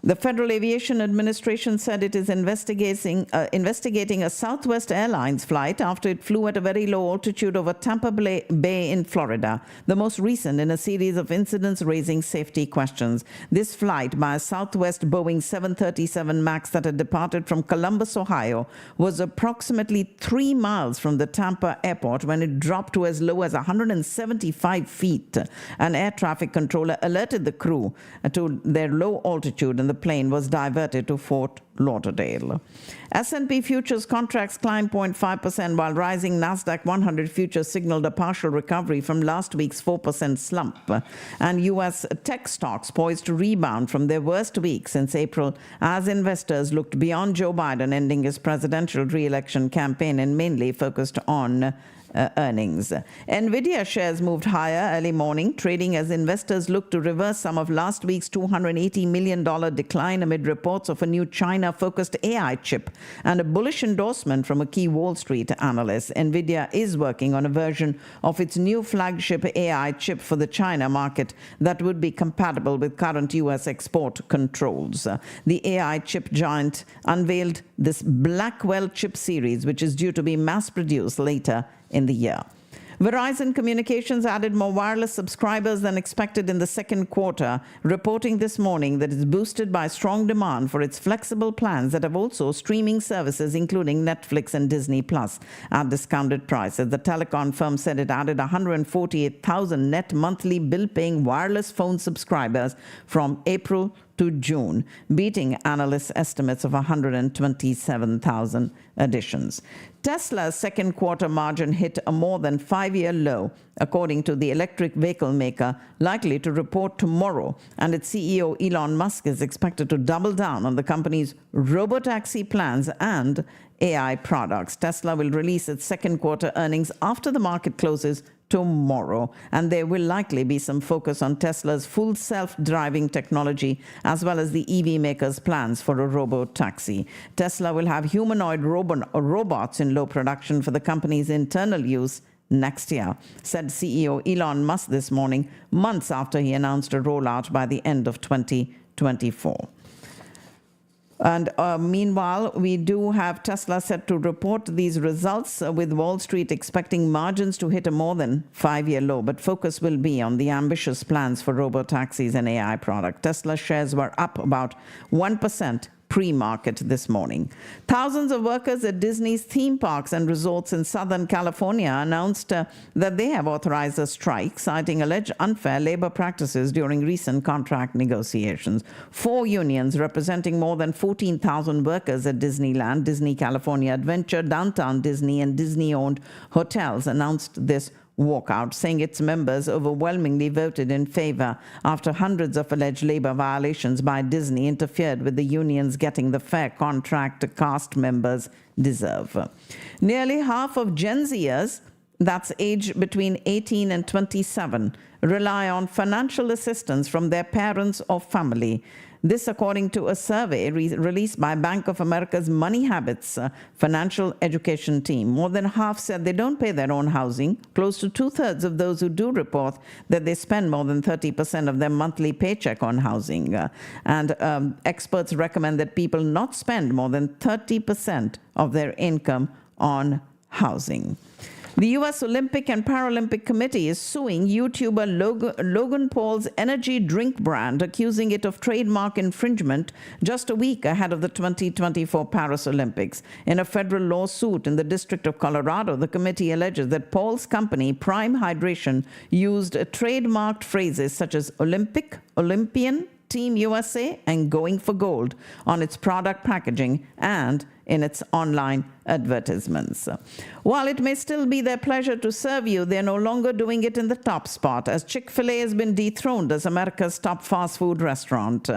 The Federal Aviation Administration said it is investigating a Southwest Airlines flight after it flew at a very low altitude over Tampa Bay in Florida, the most recent in a series of incidents raising safety questions. This flight by a Southwest Boeing 737 MAX that had departed from Columbus, Ohio, was approximately 3 miles from the Tampa airport when it dropped to as low as 175 feet. An air traffic controller alerted the crew to their low altitude, and the plane was diverted to Fort Lauderdale. S&P futures contracts climbed 0.5%, while rising Nasdaq 100 futures signaled a partial recovery from last week's 4% slump. And U.S. tech stocks poised to rebound from their worst week since April as investors looked beyond Joe Biden ending his presidential re-election campaign and mainly focused on earnings. Nvidia shares moved higher early morning, trading as investors look to reverse some of last week's $280 million decline amid reports of a new China-focused AI chip and a bullish endorsement from a key Wall Street analyst. Nvidia is working on a version of its new flagship AI chip for the China market that would be compatible with current U.S. export controls. The AI chip giant unveiled this Blackwell chip series, which is due to be mass-produced later in the year. Verizon Communications added more wireless subscribers than expected in the second quarter, reporting this morning that it's boosted by strong demand for its flexible plans that have also streaming services, including Netflix and Disney Plus, at discounted prices. The telecom firm said it added 148,000 net monthly bill-paying wireless phone subscribers from April to June, beating analysts' estimates of 127,000 additions. Tesla's second quarter margin hit a more than 5-year low, according to the electric vehicle maker, likely to report tomorrow, and its CEO Elon Musk is expected to double down on the company's robotaxi plans and AI products. Tesla will release its second quarter earnings after the market closes tomorrow, and there will likely be some focus on Tesla's full self-driving technology as well as the EV maker's plans for a robo-taxi. Tesla will have humanoid robots in low production for the company's internal use next year, said CEO Elon Musk this morning, months after he announced a rollout by the end of 2024. And meanwhile, we do have Tesla set to report these results, with Wall Street expecting margins to hit a more than 5-year low. But focus will be on the ambitious plans for robotaxis and AI product. Tesla shares were up about 1% pre-market this morning. Thousands of workers at Disney's theme parks and resorts in Southern California announced that they have authorized a strike, citing alleged unfair labor practices during recent contract negotiations. 4 unions representing more than 14,000 workers at Disneyland, Disney California Adventure, Downtown Disney, and Disney-owned hotels announced this walkout, saying its members overwhelmingly voted in favor after hundreds of alleged labor violations by Disney interfered with the unions getting the fair contract cast members deserve. Nearly half of Gen Zers, that's aged between 18 and 27, rely on financial assistance from their parents or family. This according to a survey released by Bank of America's Money Habits financial education team. More than half said they don't pay their own housing. Close to 2/3 of those who do report that they spend more than 30% of their monthly paycheck on housing. Experts recommend that people not spend more than 30% of their income on housing. The U.S. Olympic and Paralympic Committee is suing YouTuber Logan Paul's energy drink brand, accusing it of trademark infringement just a week ahead of the 2024 Paris Olympics. In a federal lawsuit in the District of Colorado, the committee alleges that Paul's company, Prime Hydration, used trademarked phrases such as Olympic, Olympian, Team USA, and Going for Gold on its product packaging and in its online advertisements. While it may still be their pleasure to serve you, they're no longer doing it in the top spot, as Chick-fil-A has been dethroned as America's top fast food restaurant.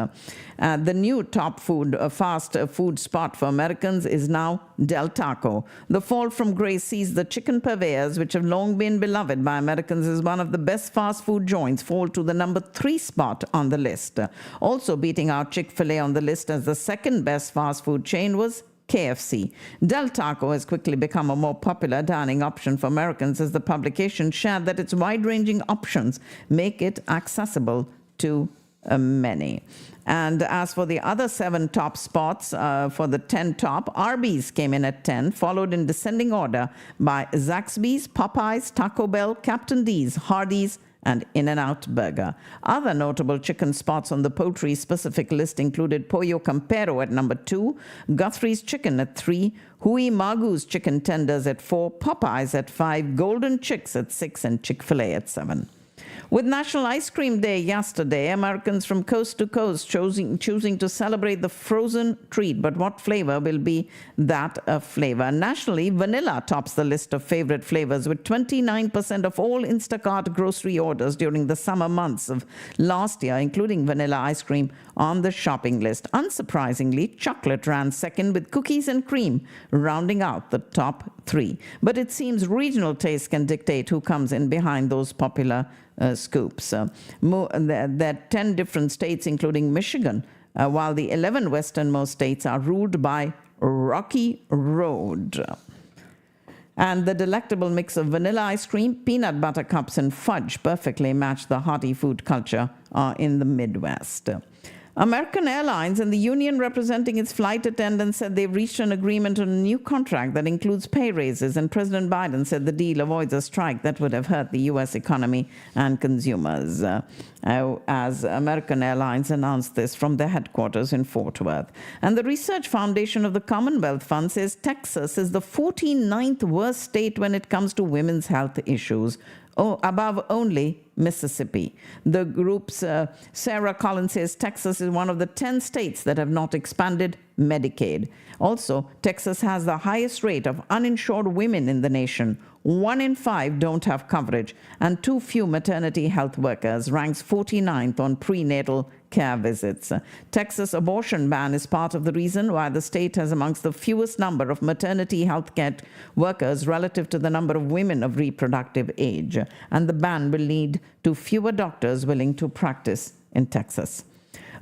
The new top fast food spot for Americans is now Del Taco. The fall from grace sees the chicken purveyors, which have long been beloved by Americans as one of the best fast food joints, fall to the number 3 spot on the list. Also beating out Chick-fil-A on the list as the second best fast food chain was KFC. Del Taco has quickly become a more popular dining option for Americans, as the publication shared that its wide-ranging options make it accessible to many. And as for the other 7 top spots, for the 10 top, Arby's came in at 10, followed in descending order by Zaxby's, Popeyes, Taco Bell, Captain D's, Hardee's, and In-N-Out Burger. Other notable chicken spots on the poultry-specific list included Pollo Campero at number 2, Guthrie's Chicken at 3, Hui Magu's Chicken Tenders at 4, Popeyes at 5, Golden Chicks at 6, and Chick-fil-A at 7. With National Ice Cream Day yesterday, Americans from coast to coast choosing to celebrate the frozen treat. But what flavor will be that flavor? Nationally, vanilla tops the list of favorite flavors, with 29% of all Instacart grocery orders during the summer months of last year, including vanilla ice cream, on the shopping list. Unsurprisingly, chocolate ran second, with cookies and cream rounding out the top three. But it seems regional taste can dictate who comes in behind those popular scoops. There are 10 different states, including Michigan, while the 11 westernmost states are ruled by Rocky Road. And the delectable mix of vanilla ice cream, peanut butter cups, and fudge perfectly match the hearty food culture in the Midwest. American Airlines and the union representing its flight attendants said they've reached an agreement on a new contract that includes pay raises, and President Biden said the deal avoids a strike that would have hurt the U.S. economy and consumers, as American Airlines announced this from their headquarters in Fort Worth. And the Research Foundation of the Commonwealth Fund says Texas is the 49th worst state when it comes to women's health issues, above only Mississippi. The group's Sarah Collins says Texas is one of the 10 states that have not expanded Medicaid. Also, Texas has the highest rate of uninsured women in the nation. 1 in 5 don't have coverage, and too few maternity health workers, ranks 49th on prenatal care visits. Texas' abortion ban is part of the reason why the state has amongst the fewest number of maternity health care workers relative to the number of women of reproductive age. And the ban will lead to fewer doctors willing to practice in Texas.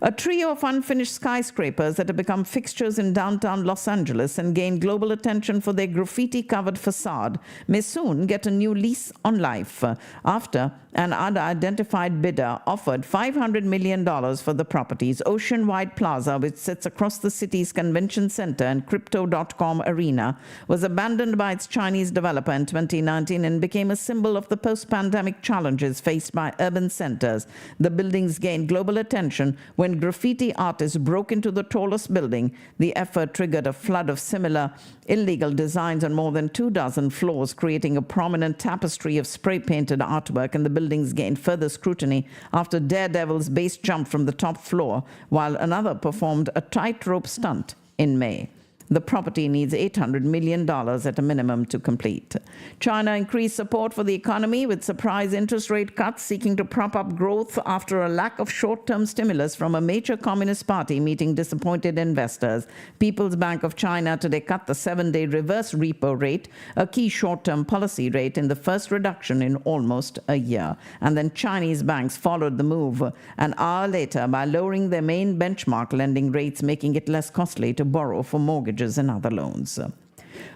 A trio of unfinished skyscrapers that have become fixtures in downtown Los Angeles and gained global attention for their graffiti-covered facade may soon get a new lease on life after an unidentified bidder offered $500 million for the property's Oceanwide Plaza, which sits across the city's convention center and Crypto.com arena, was abandoned by its Chinese developer in 2019 and became a symbol of the post-pandemic challenges faced by urban centers. The buildings gained global attention when graffiti artists broke into the tallest building. The effort triggered a flood of similar illegal designs on more than 24 floors, creating a prominent tapestry of spray-painted artwork, and the buildings gained further scrutiny after Daredevil's base jumped from the top floor, while another performed a tightrope stunt in May. The property needs $800 million at a minimum to complete. China increased support for the economy with surprise interest rate cuts, seeking to prop up growth after a lack of short-term stimulus from a major communist party meeting disappointed investors. People's Bank of China today cut the 7-day reverse repo rate, a key short-term policy rate, in the first reduction in almost a year. And then Chinese banks followed the move an hour later by lowering their main benchmark lending rates, making it less costly to borrow for mortgages and other loans.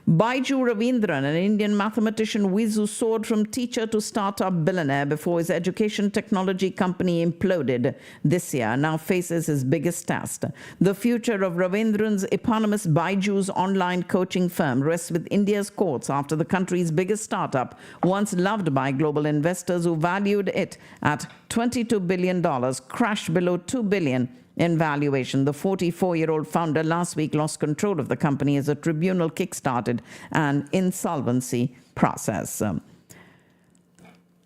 Baiju Ravindran, an Indian mathematician whiz who soared from teacher to startup billionaire before his education technology company imploded this year, now faces his biggest test. The future of Ravindran's eponymous Baiju's online coaching firm rests with India's courts after the country's biggest startup, once loved by global investors who valued it at $22 billion, crashed below $2 billion in valuation. The 44-year-old founder last week lost control of the company as a tribunal kickstarted an insolvency process.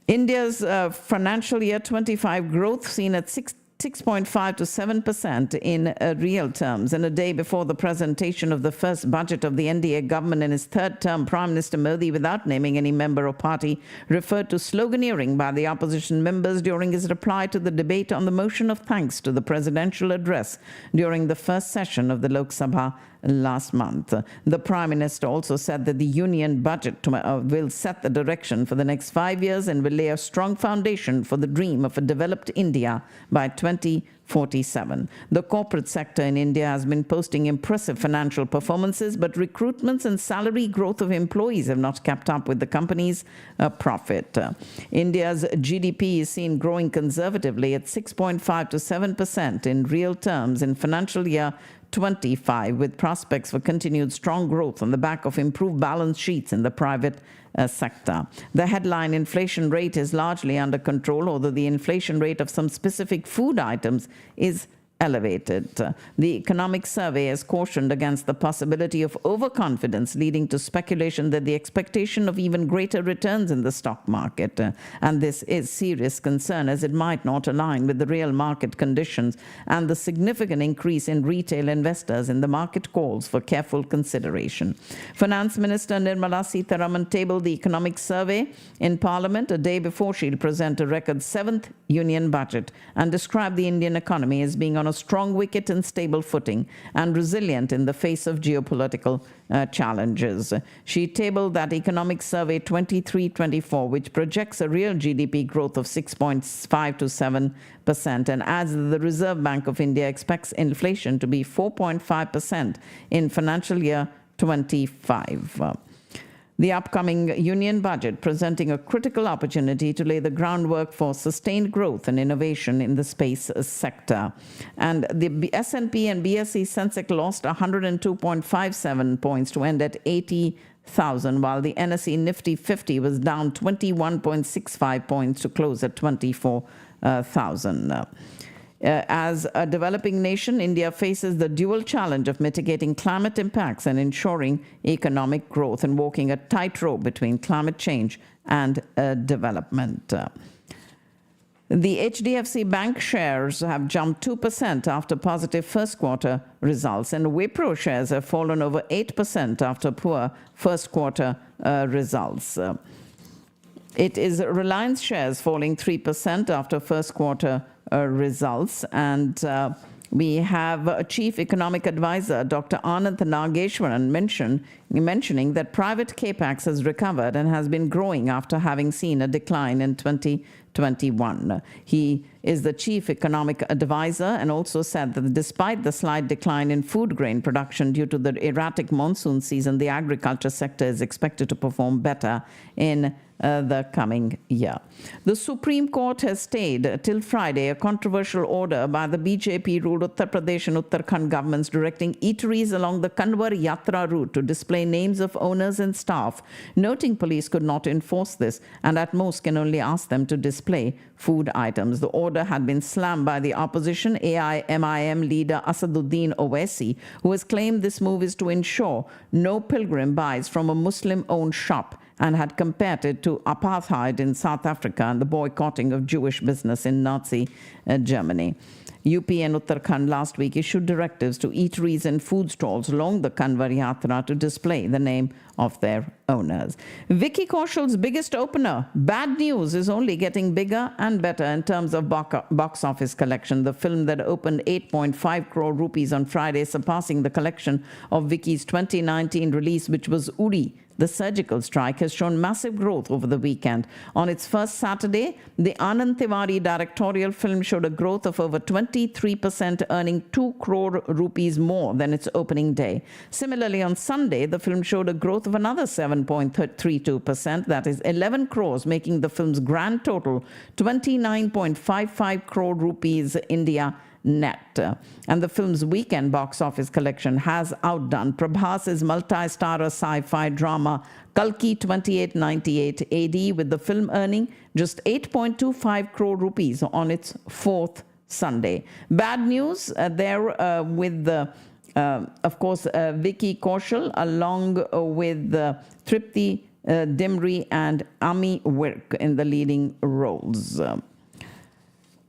India's financial year 25 growth seen at 6.5 to 7% in real terms. And a day before the presentation of the first budget of the NDA government in his third term, Prime Minister Modi, without naming any member or party, referred to sloganeering by the opposition members during his reply to the debate on the motion of thanks to the presidential address during the first session of the Lok Sabha last month. The Prime Minister also said that the union budget will set the direction for the next 5 years and will lay a strong foundation for the dream of a developed India by 2047. The corporate sector in India has been posting impressive financial performances, but recruitments and salary growth of employees have not kept up with the company's profit. India's GDP is seen growing conservatively at 6.5 to 7% in real terms in financial year 25, with prospects for continued strong growth on the back of improved balance sheets in the private sector. The headline inflation rate is largely under control, although the inflation rate of some specific food items is elevated. The economic survey has cautioned against the possibility of overconfidence leading to speculation that the expectation of even greater returns in the stock market. And this is serious concern as it might not align with the real market conditions and the significant increase in retail investors in the market calls for careful consideration. Finance Minister Nirmala Sitharaman tabled the economic survey in Parliament a day before she'll present a record 7th union budget and described the Indian economy as being on a strong wicket and stable footing and resilient in the face of geopolitical challenges. She tabled that economic survey 23-24, which projects a real GDP growth of 6.5 to 7%, and adds that the Reserve Bank of India expects inflation to be 4.5% in financial year 25. The upcoming union budget presenting a critical opportunity to lay the groundwork for sustained growth and innovation in the space sector. And the S&P and BSE Sensex lost 102.57 points to end at 80,000, while the NSE Nifty 50 was down 21.65 points to close at 24,000. As a developing nation, India faces the dual challenge of mitigating climate impacts and ensuring economic growth and walking a tightrope between climate change and development. The HDFC Bank shares have jumped 2% after positive first quarter results, and Wipro shares have fallen over 8% after poor first quarter results. It is Reliance shares falling 3% after first quarter results, and we have a chief economic advisor, Dr. Ananth Nageshwaran, mentioning that private capex has recovered and has been growing after having seen a decline in 2021. He is the chief economic advisor and also said that despite the slight decline in food grain production due to the erratic monsoon season, the agriculture sector is expected to perform better in the coming year. The Supreme Court has stayed till Friday a controversial order by the BJP-ruled Uttar Pradesh and Uttarakhand governments directing eateries along the Kanwar Yatra route to display names of owners and staff, noting police could not enforce this and at most can only ask them to display food items. The order had been slammed by the opposition AIMIM leader Asaduddin Owaisi, who has claimed this move is to ensure no pilgrim buys from a Muslim-owned shop, and had compared it to apartheid in South Africa and the boycotting of Jewish business in Nazi Germany. UP and Uttarakhand last week issued directives to eateries and food stalls along the Kanwar Yatra to display the name of their owners. Vicky Kaushal's biggest opener, Bad News, is only getting bigger and better in terms of box office collection. The film that opened 8.5 crore rupees on Friday, surpassing the collection of Vicky's 2019 release, which was Uri, the Surgical Strike, has shown massive growth over the weekend. On its first Saturday, the Anand Tiwari directorial film showed a growth of over 23%, earning 2 crore rupees more than its opening day. Similarly, on Sunday, the film showed a growth of another 7.32%, that is 11 crores, making the film's grand total 29.55 crore rupees India net. And the film's weekend box office collection has outdone Prabhas's multi-star sci-fi drama Kalki 2898 AD, with the film earning just 8.25 crore rupees on its fourth Sunday. Bad News there with the of course, Vicky Kaushal, along with Tripti Dimri and Ami Virk in the leading roles.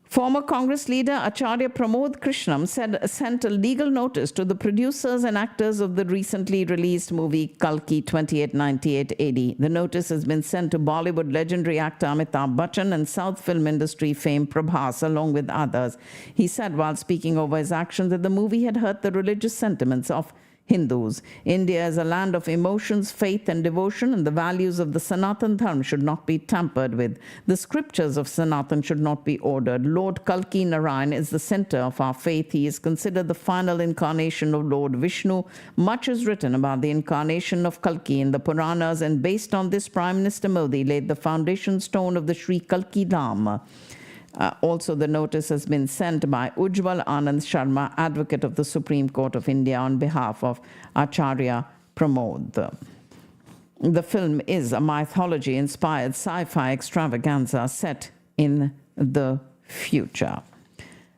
Former Congress leader Acharya Pramod Krishnam sent a legal notice to the producers and actors of the recently released movie Kalki 2898 AD. The notice has been sent to Bollywood legendary actor Amitabh Bachchan and South film industry fame Prabhas, along with others. He said while speaking over his actions that the movie had hurt the religious sentiments of Hindus. India is a land of emotions, faith and devotion, and the values of the Sanatan Dharma should not be tampered with. The scriptures of Sanatan should not be ordered. Lord Kalki Narayan is the center of our faith. He is considered the final incarnation of Lord Vishnu. Much is written about the incarnation of Kalki in the Puranas, and based on this, Prime Minister Modi laid the foundation stone of the Sri Kalki Dham. Also, the notice has been sent by Ujjwal Anand Sharma, advocate of the Supreme Court of India, on behalf of Acharya Pramod. The film is a mythology-inspired sci-fi extravaganza set in the future.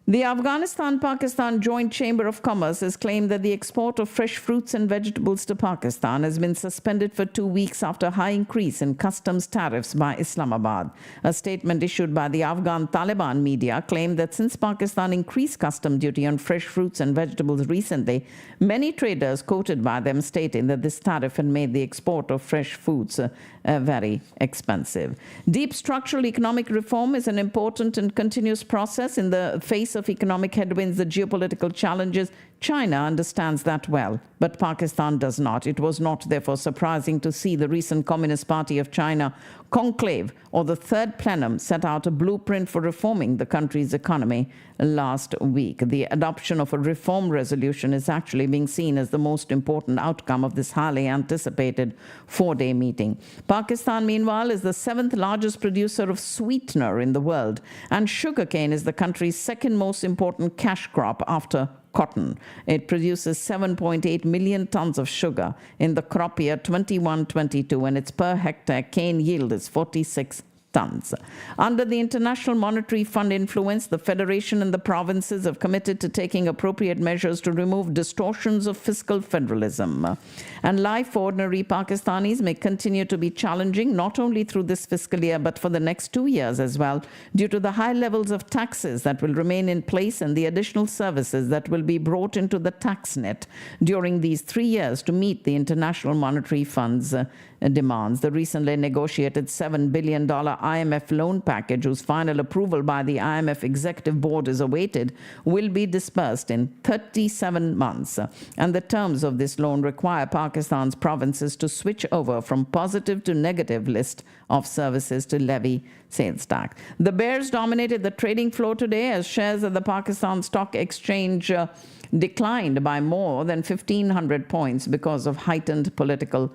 The Afghanistan-Pakistan Joint Chamber of Commerce has claimed that the export of fresh fruits and vegetables to Pakistan has been suspended for 2 weeks after a high increase in customs tariffs by Islamabad. A statement issued by the Afghan Taliban media claimed that since Pakistan increased custom duty on fresh fruits and vegetables recently, many traders quoted by them stating that this tariff had made the export of fresh foods very expensive. Deep structural economic reform is an important and continuous process in the face of economic headwinds, the geopolitical challenges. China understands that well, but Pakistan does not. It was not, therefore, surprising to see the recent Communist Party of China conclave, or the third plenum, set out a blueprint for reforming the country's economy last week. The adoption of a reform resolution is actually being seen as the most important outcome of this highly anticipated 4-day meeting. Pakistan, meanwhile, is the 7th largest producer of sweetener in the world, and sugarcane is the country's second most important cash crop after cotton. It produces 7.8 million tons of sugar in the crop year 21-22, and its per hectare cane yield is 46 tons. Under the International Monetary Fund influence, the Federation and the provinces have committed to taking appropriate measures to remove distortions of fiscal federalism. And life for ordinary Pakistanis may continue to be challenging, not only through this fiscal year, but for the next 2 years as well, due to the high levels of taxes that will remain in place and the additional services that will be brought into the tax net during these 3 years to meet the International Monetary Fund's demands. The recently negotiated $7 billion IMF loan package, whose final approval by the IMF Executive Board is awaited, will be disbursed in 37 months. And the terms of this loan require Pakistan's provinces to switch over from positive to negative list of services to levy sales tax. The bears dominated the trading floor today as shares at the Pakistan Stock Exchange declined by more than 1,500 points because of heightened political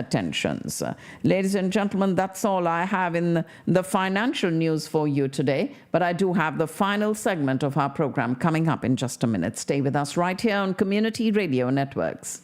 tensions. Ladies and gentlemen, that's all I have in the financial news for you today, but I do have the final segment of our program coming up in just a minute. Stay with us right here on Community Radio Networks.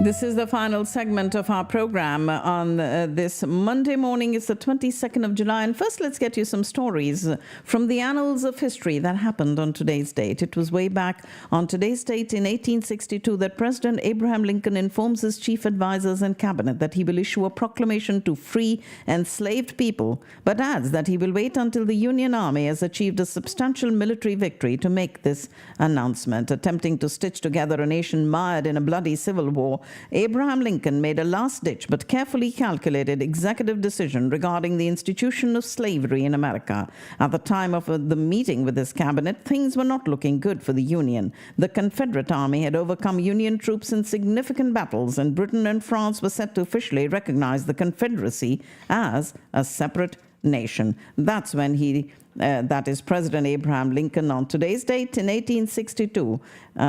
This is the final segment of our program on this Monday morning. It's the 22nd of July. And first, let's get you some stories from the annals of history that happened on today's date. It was way back on today's date in 1862 that President Abraham Lincoln informs his chief advisors and cabinet that he will issue a proclamation to free enslaved people, but adds that he will wait until the Union Army has achieved a substantial military victory to make this announcement. Attempting to stitch together a nation mired in a bloody civil war, Abraham Lincoln made a last-ditch but carefully calculated executive decision regarding the institution of slavery in America. At the time of the meeting with his cabinet, things were not looking good for the Union. The Confederate Army had overcome Union troops in significant battles, and Britain and France were set to officially recognize the Confederacy as a separate nation. That's when that is President Abraham Lincoln, on today's date in 1862,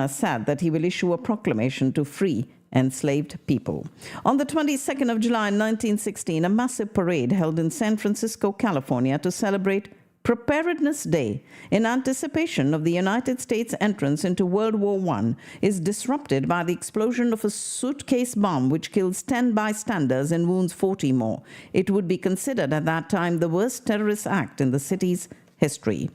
said that he will issue a proclamation to free enslaved people. On the 22nd of July 1916, a massive parade held in San Francisco, California, to celebrate Preparedness Day in anticipation of the United States entrance into World War I is disrupted by the explosion of a suitcase bomb which kills 10 bystanders and wounds 40 more. It would be considered at that time the worst terrorist act in the city's history.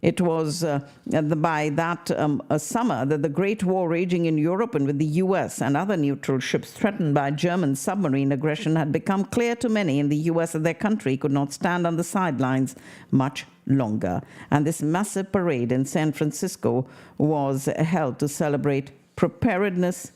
It was by that summer that the Great War raging in Europe and with the U.S. and other neutral ships threatened by German submarine aggression had become clear to many in the U.S. that their country could not stand on the sidelines much longer. And this massive parade in San Francisco was held to celebrate Preparedness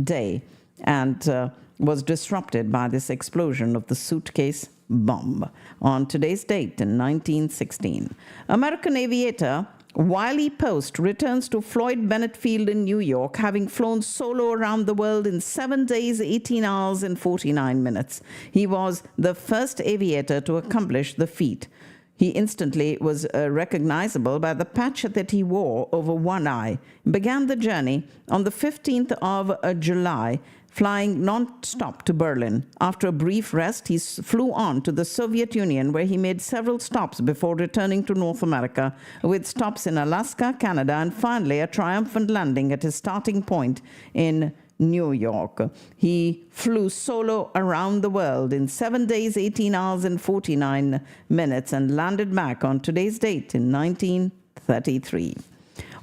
Day and was disrupted by this explosion of the suitcase bomb on today's date in 1916. American aviator Wiley Post returns to Floyd Bennett Field in New York, having flown solo around the world in 7 days, 18 hours, and 49 minutes. He was the first aviator to accomplish the feat. He instantly was recognizable by the patch that he wore over one eye. He began the journey on the 15th of July, flying non-stop to Berlin. After a brief rest, he flew on to the Soviet Union, where he made several stops before returning to North America, with stops in Alaska, Canada, and finally a triumphant landing at his starting point in New York. He flew solo around the world in 7 days, 18 hours, and 49 minutes, and landed back on today's date in 1933.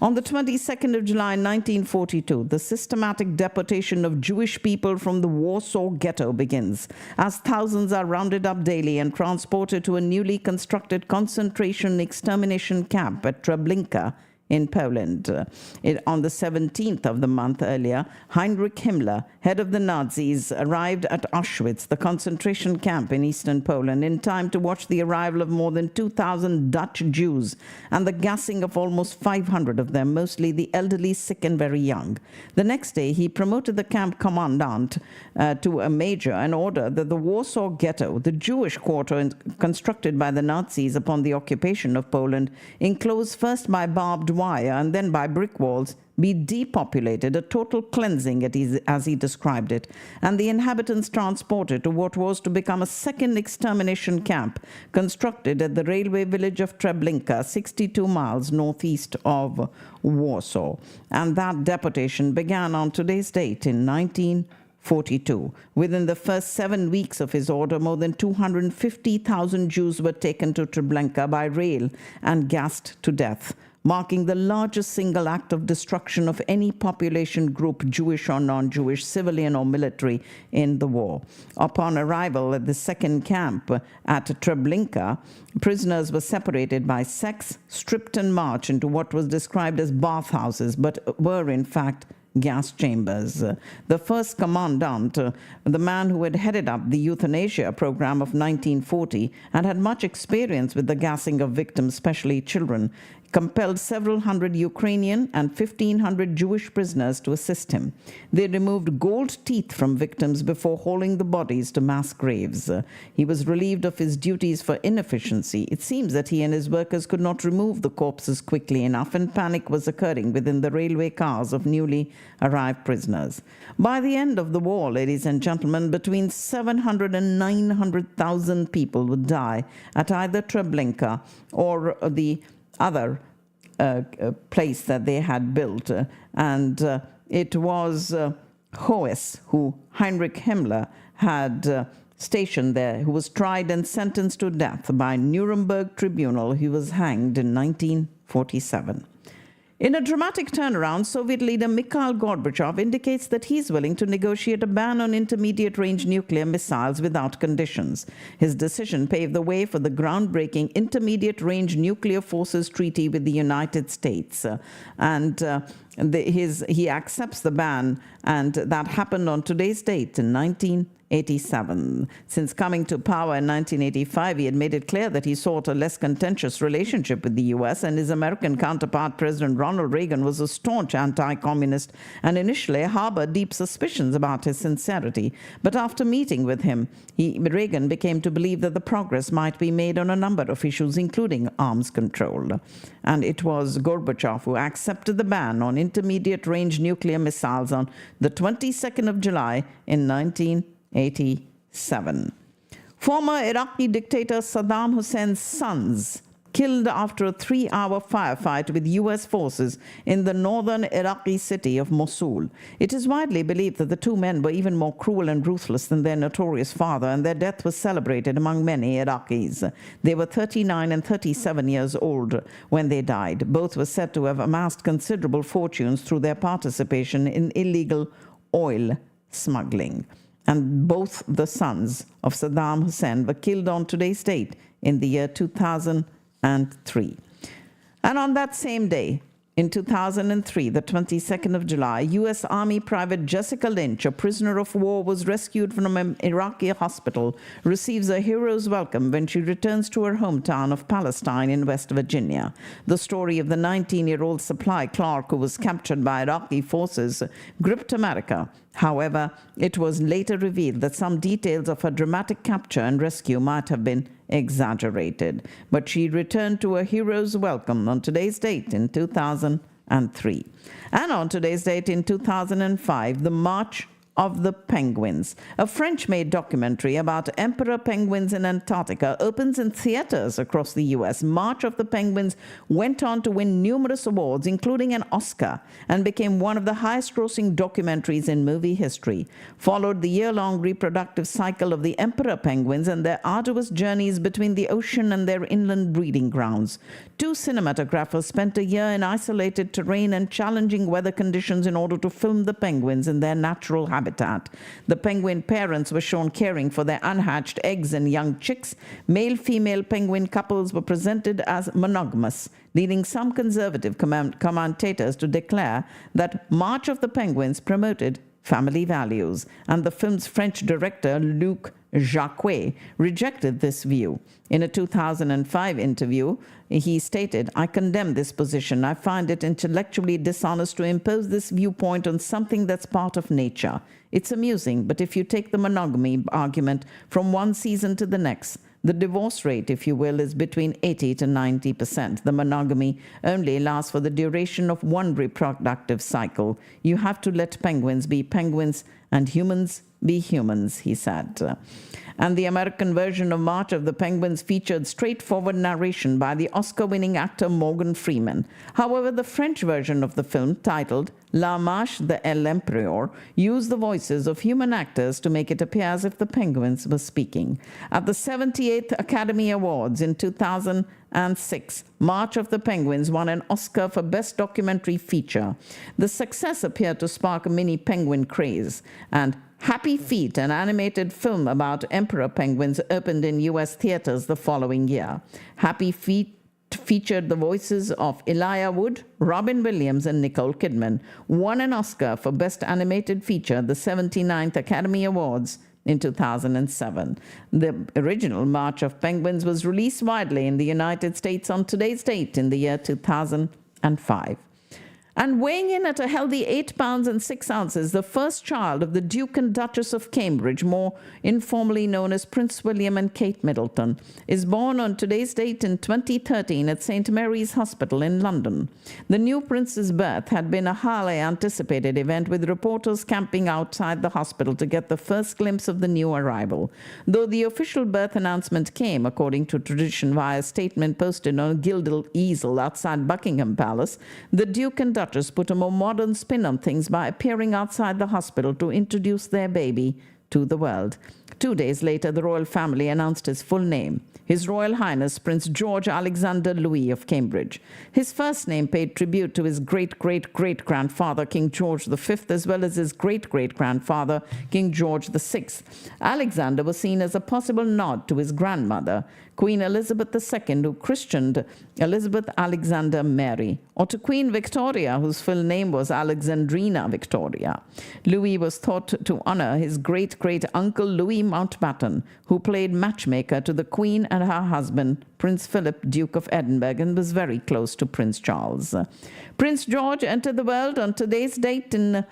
On the 22nd of July 1942, the systematic deportation of Jewish people from the Warsaw Ghetto begins, as thousands are rounded up daily and transported to a newly constructed concentration extermination camp at Treblinka in Poland. On the 17th of the month earlier, Heinrich Himmler, head of the Nazis, arrived at Auschwitz, the concentration camp in eastern Poland, in time to watch the arrival of more than 2,000 Dutch Jews and the gassing of almost 500 of them, mostly the elderly, sick, and very young. The next day, he promoted the camp commandant to a major and ordered that the Warsaw Ghetto, the Jewish quarter constructed by the Nazis upon the occupation of Poland, enclosed first by barbed wire and then by brick walls, be depopulated, a total cleansing as he described it, and the inhabitants transported to what was to become a second extermination camp constructed at the railway village of Treblinka, 62 miles northeast of Warsaw. And that deportation began on today's date in 1942. Within the first 7 weeks of his order, more than 250,000 Jews were taken to Treblinka by rail and gassed to death, marking the largest single act of destruction of any population group, Jewish or non-Jewish, civilian or military, in the war. Upon arrival at the second camp at Treblinka, prisoners were separated by sex, stripped and marched into what was described as bathhouses, but were in fact gas chambers. The first commandant, the man who had headed up the euthanasia program of 1940 and had much experience with the gassing of victims, especially children, compelled several hundred Ukrainian and 1,500 Jewish prisoners to assist him. They removed gold teeth from victims before hauling the bodies to mass graves. He was relieved of his duties for inefficiency. It seems that he and his workers could not remove the corpses quickly enough, and panic was occurring within the railway cars of newly arrived prisoners. By the end of the war, ladies and gentlemen, between 700 and 900,000 people would die at either Treblinka or the other place that they had built. And it was Hoes, who Heinrich Himmler had stationed there, who was tried and sentenced to death by Nuremberg tribunal. He was hanged in 1947. In a dramatic turnaround, Soviet leader Mikhail Gorbachev indicates that he's willing to negotiate a ban on intermediate-range nuclear missiles without conditions. His decision paved the way for the groundbreaking Intermediate-Range Nuclear Forces Treaty with the United States. He accepts the ban, and that happened on today's date in 1987. Since coming to power in 1985, he had made it clear that he sought a less contentious relationship with the U.S., and his American counterpart, President Ronald Reagan, was a staunch anti-communist and initially harbored deep suspicions about his sincerity. But after meeting with him, Reagan became to believe that the progress might be made on a number of issues, including arms control. And it was Gorbachev who accepted the ban on intermediate-range nuclear missiles on the 22nd of July in 1987. Former Iraqi dictator Saddam Hussein's sons killed after a 3-hour firefight with U.S. forces in the northern Iraqi city of Mosul. It is widely believed that the two men were even more cruel and ruthless than their notorious father, and their death was celebrated among many Iraqis. They were 39 and 37 years old when they died. Both were said to have amassed considerable fortunes through their participation in illegal oil smuggling. And both the sons of Saddam Hussein were killed on today's date in the year 2003. And on that same day, in 2003, the 22nd of July, U.S. Army Private Jessica Lynch, a prisoner of war, was rescued from an Iraqi hospital, receives a hero's welcome when she returns to her hometown of Palestine in West Virginia. The story of the 19-year-old supply clerk who was captured by Iraqi forces gripped America. However, it was later revealed that some details of her dramatic capture and rescue might have been exaggerated. But she returned to a hero's welcome on today's date in 2003. And on today's date in 2005, the March of the Penguins, a French-made documentary about emperor penguins in Antarctica, opens in theaters across the U.S. March of the Penguins went on to win numerous awards, including an Oscar, and became one of the highest-grossing documentaries in movie history. Followed the year-long reproductive cycle of the emperor penguins and their arduous journeys between the ocean and their inland breeding grounds. Two cinematographers spent a year in isolated terrain and challenging weather conditions in order to film the penguins in their natural habitat. The penguin parents were shown caring for their unhatched eggs and young chicks. Male-female penguin couples were presented as monogamous, leading some conservative commentators to declare that March of the Penguins promoted family values, and the film's French director, Luc Jacquet, rejected this view. In a 2005 interview, he stated, "I condemn this position. I find it intellectually dishonest to impose this viewpoint on something that's part of nature. It's amusing, but if you take the monogamy argument from one season to the next, the divorce rate, if you will, is between 80 to 90%. The monogamy only lasts for the duration of one reproductive cycle. You have to let penguins be penguins and humans be humans," he said. And the American version of March of the Penguins featured straightforward narration by the Oscar-winning actor Morgan Freeman. However, the French version of the film, titled La Marche de l'Empereur, used the voices of human actors to make it appear as if the penguins were speaking. At the 78th Academy Awards in 2006, March of the Penguins won an Oscar for Best Documentary Feature. The success appeared to spark a mini penguin craze, and Happy Feet, an animated film about emperor penguins, opened in U.S. theaters the following year. Happy Feet featured the voices of Elijah Wood, Robin Williams, and Nicole Kidman, won an Oscar for Best Animated Feature at the 79th Academy Awards in 2007. The original March of Penguins was released widely in the United States on today's date in the year 2005. And weighing in at a healthy 8 pounds and 6 ounces, the first child of the Duke and Duchess of Cambridge, more informally known as Prince William and Kate Middleton, is born on today's date in 2013 at St. Mary's Hospital in London. The new prince's birth had been a highly anticipated event, with reporters camping outside the hospital to get the first glimpse of the new arrival. Though the official birth announcement came, according to tradition, via a statement posted on a gilded easel outside Buckingham Palace, the Duke and Duchess Duchess put a more modern spin on things by appearing outside the hospital to introduce their baby to the world. 2 days later, the royal family announced his full name, His Royal Highness Prince George Alexander Louis of Cambridge. His first name paid tribute to his great-great-great-grandfather, King George V, as well as his great-great-grandfather, King George VI. Alexander was seen as a possible nod to his grandmother, Queen Elizabeth II, who christened Elizabeth Alexander Mary, or to Queen Victoria, whose full name was Alexandrina Victoria. Louis was thought to honor his great-great-uncle Louis Mountbatten, who played matchmaker to the Queen and her husband, Prince Philip, Duke of Edinburgh, and was very close to Prince Charles. Prince George entered the world on today's date in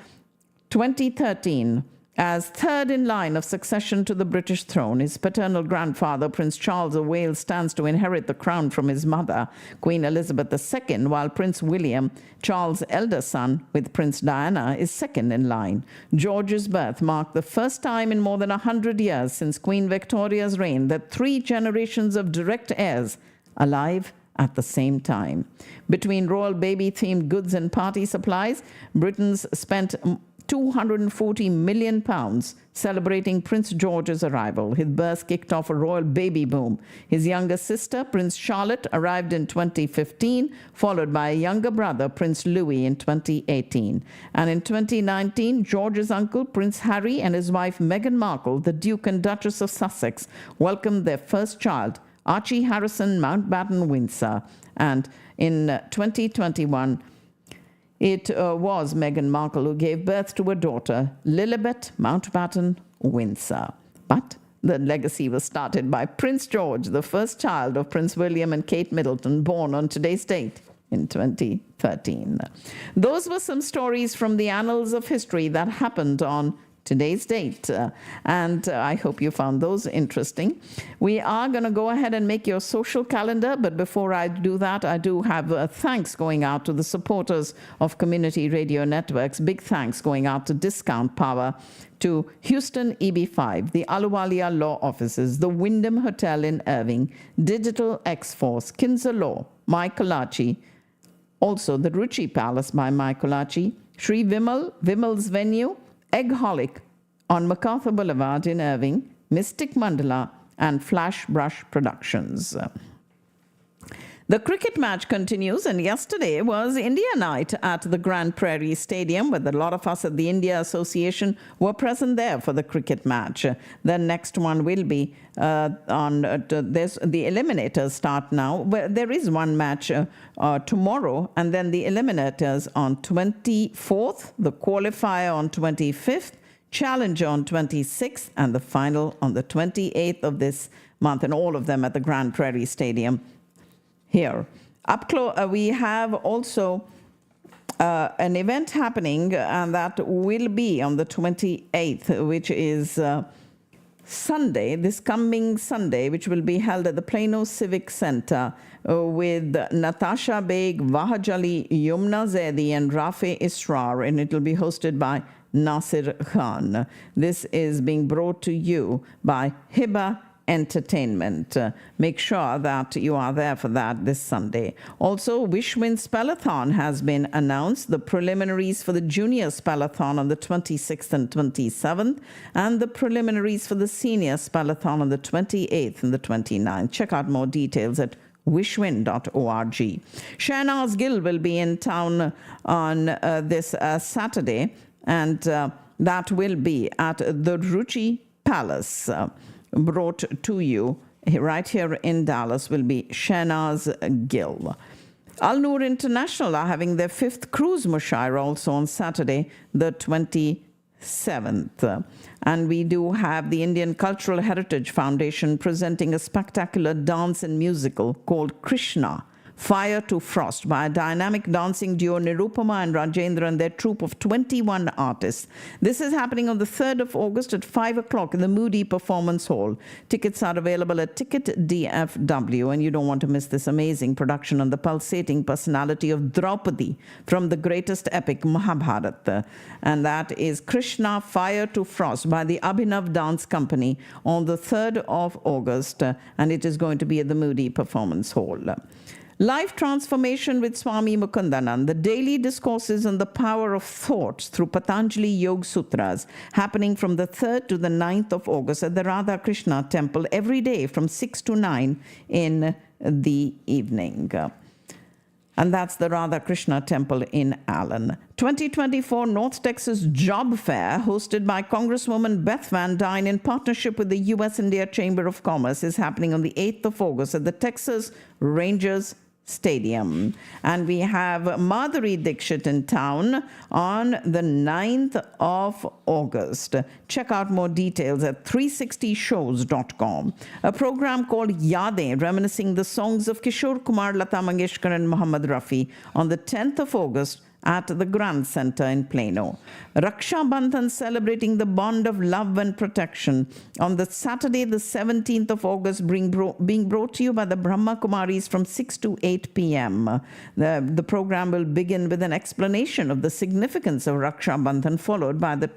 2013. As third in line of succession to the British throne. His paternal grandfather, Prince Charles of Wales, stands to inherit the crown from his mother, Queen Elizabeth II, while Prince William, Charles' elder son, with Prince Diana, is second in line. George's birth marked the first time in more than 100 years since Queen Victoria's reign that 3 generations of direct heirs alive at the same time. Between royal baby-themed goods and party supplies, Britons spent £240 million celebrating Prince George's arrival. His birth kicked off a royal baby boom. His younger sister, Prince Charlotte, arrived in 2015, followed by a younger brother, Prince Louis, in 2018. And in 2019, George's uncle, Prince Harry, and his wife, Meghan Markle, the Duke and Duchess of Sussex, welcomed their first child, Archie Harrison Mountbatten Windsor. And in 2021, it was Meghan Markle who gave birth to a daughter, Lilibet Mountbatten Windsor. But the legacy was started by Prince George, the first child of Prince William and Kate Middleton, born on today's date in 2013. Those were some stories from the annals of history that happened on today's date, and I hope you found those interesting. We are going to go ahead and make your social calendar, but before I do that, I do have thanks going out to the supporters of community radio networks. Big thanks going out to Discount Power, to Houston EB5, the Aluwalia Law Offices, the Wyndham Hotel in Irving, Digital X-Force, Kinza Law, Michaelachi, also the Ruchi Palace by Michaelachi, Sri Vimal's Venue, Eggholic on MacArthur Boulevard in Irving, Mystic Mandala, and Flash Brush Productions. The cricket match continues, and yesterday was India night at the Grand Prairie Stadium, where a lot of us at the India Association were present there for the cricket match. The next one will be the eliminators start now. Well, there is one match tomorrow, and then the eliminators on 24th, the qualifier on 25th, challenger on 26th, and the final on the 28th of this month, and all of them at the Grand Prairie Stadium here. Up close, we have also an event happening, and that will be on the 28th, which is Sunday, this coming Sunday, which will be held at the Plano Civic Center with Natasha Beg, Wahajali, Yumna Zaidi, and Rafe Israr, and it will be hosted by Nasir Khan. This is being brought to you by Hiba Entertainment. Make sure that you are there for that this Sunday. Also, Wish Win Spellathon has been announced. The preliminaries for the Junior Spellathon on the 26th and 27th, and the preliminaries for the Senior Spellathon on the 28th and the 29th. Check out more details at wishwin.org. Shahnaz Gill will be in town on this Saturday, and that will be at the Ruchi Palace. Brought to you right here in Dallas will be Shahnaz Gill. Al Noor International are having their 5th cruise mushaira also on Saturday, the 27th. And we do have the Indian Cultural Heritage Foundation presenting a spectacular dance and musical called Krishna, Fire to Frost, by a dynamic dancing duo Nirupama and Rajendra and their troupe of 21 artists. This is happening on the 3rd of August at 5 o'clock in the Moody Performance Hall. Tickets are available at Ticket DFW, and you don't want to miss this amazing production on the pulsating personality of Draupadi from the greatest epic Mahabharata. And that is Krishna, Fire to Frost by the Abhinav Dance Company on the 3rd of August, and it is going to be at the Moody Performance Hall. Life Transformation with Swami Mukundanand, the daily discourses on the power of thoughts through Patanjali Yoga Sutras, happening from the 3rd to the 9th of August at the Radha Krishna Temple every day from 6 to 9 in the evening. And that's the Radha Krishna Temple in Allen. 2024 North Texas Job Fair, hosted by Congresswoman Beth Van Dyne in partnership with the U.S.-India Chamber of Commerce, is happening on the 8th of August at the Texas Rangers Stadium. And we have Madhuri Dixit in town on the 9th of August. Check out more details at 360shows.com. A program called Yadein, reminiscing the songs of Kishore Kumar, Lata Mangeshkar and Muhammad Rafi on the 10th of August at the Grand Center in Plano. Raksha Bandhan, celebrating the bond of love and protection on the Saturday, the 17th of August, being brought to you by the Brahma Kumaris from 6 to 8 p.m. The program will begin with an explanation of the significance of Raksha Bandhan, followed by the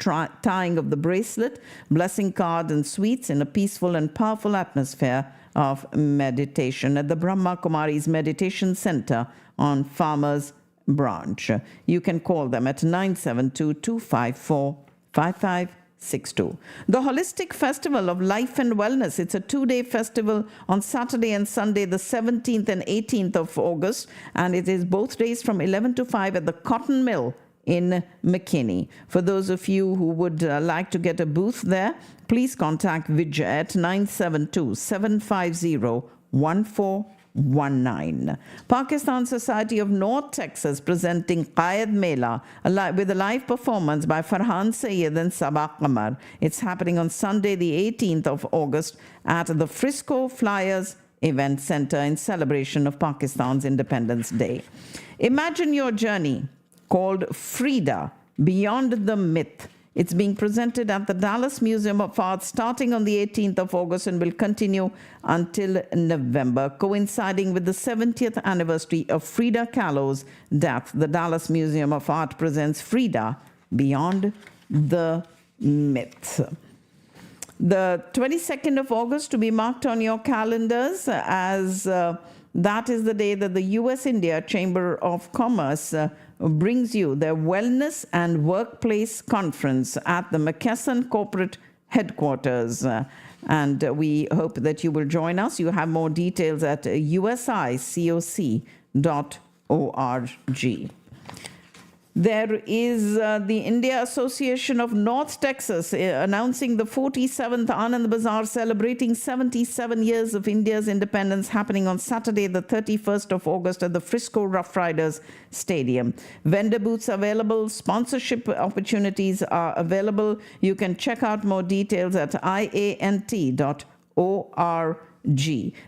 tying of the bracelet, blessing card and sweets in a peaceful and powerful atmosphere of meditation at the Brahma Kumaris Meditation Center on Farmers Branch. You can call them at 972-254-5562. The Holistic Festival of Life and Wellness. It's a 2-day festival on Saturday and Sunday, the 17th and 18th of August, and it is both days from 11 to 5 at the Cotton Mill in McKinney. For those of you who would like to get a booth there, please contact Vijay at 972-750-1419. Pakistan Society of North Texas presenting Qaid Mela with a live performance by Farhan Sayyid and Sabah Qamar. It's happening on Sunday, the 18th of August at the Frisco Flyers Event Center in celebration of Pakistan's Independence Day. Imagine Your Journey, called Frida, Beyond the Myth. It's being presented at the Dallas Museum of Art starting on the 18th of August and will continue until November, coinciding with the 70th anniversary of Frida Kahlo's death. The Dallas Museum of Art presents Frida, Beyond the Myth. The 22nd of August to be marked on your calendars, as that is the day that the U.S.-India Chamber of Commerce brings you their Wellness and Workplace Conference at the McKesson Corporate Headquarters. And we hope that you will join us. You have more details at usicoc.org. There is the India Association of North Texas announcing the 47th Anand Bazaar, celebrating 77 years of India's independence, happening on Saturday, the 31st of August at the Frisco Rough Riders Stadium. Vendor booths available, sponsorship opportunities are available. You can check out more details at iant.org.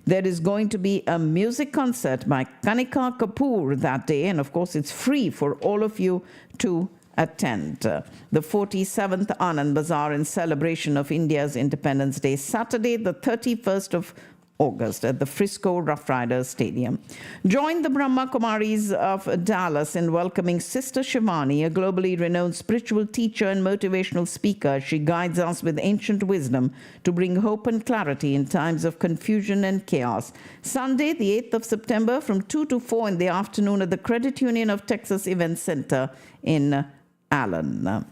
There is going to be a music concert by Kanika Kapoor that day, and of course it's free for all of you to attend. The 47th Anand Bazaar in celebration of India's Independence Day, Saturday the 31st of August at the Frisco Rough Riders Stadium. Join the Brahma Kumaris of Dallas in welcoming Sister Shivani, a globally renowned spiritual teacher and motivational speaker. She guides us with ancient wisdom to bring hope and clarity in times of confusion and chaos. Sunday, the 8th of September, from 2 to 4 in the afternoon at the Credit Union of Texas Event Center in Allen.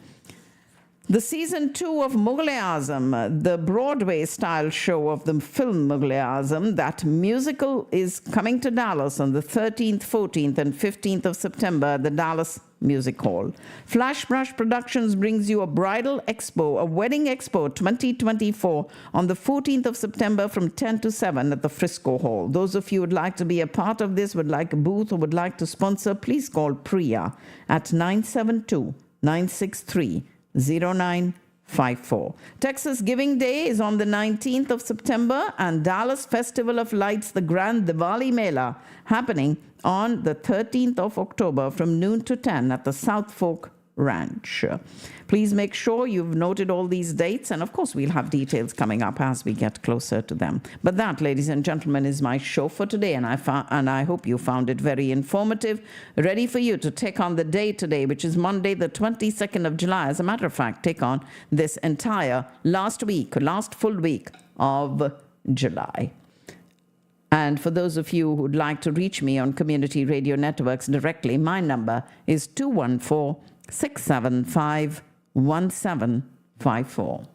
The season 2 of Mughal-e-Azam, the Broadway-style show of the film Mughal-e-Azam, that musical, is coming to Dallas on the 13th, 14th, and 15th of September at the Dallas Music Hall. Flash Brush Productions brings you a bridal expo, a wedding expo 2024 on the 14th of September from 10 to 7 at the Frisco Hall. Those of you who would like to be a part of this, would like a booth, or would like to sponsor, please call Priya at 972-963-0954. Texas Giving Day is on the 19th of September, and Dallas Festival of Lights, the Grand Diwali Mela, happening on the 13th of October from noon to 10 at the South Fork Ranch. Please make sure you've noted all these dates, and of course we'll have details coming up as we get closer to them. But that, ladies and gentlemen, is my show for today, and I hope you found it very informative, ready for you to take on the day today, which is Monday, the 22nd of July. As a matter of fact, take on this entire last full week of July. And for those of you who'd like to reach me on community radio networks directly, my number is 214-675-1754.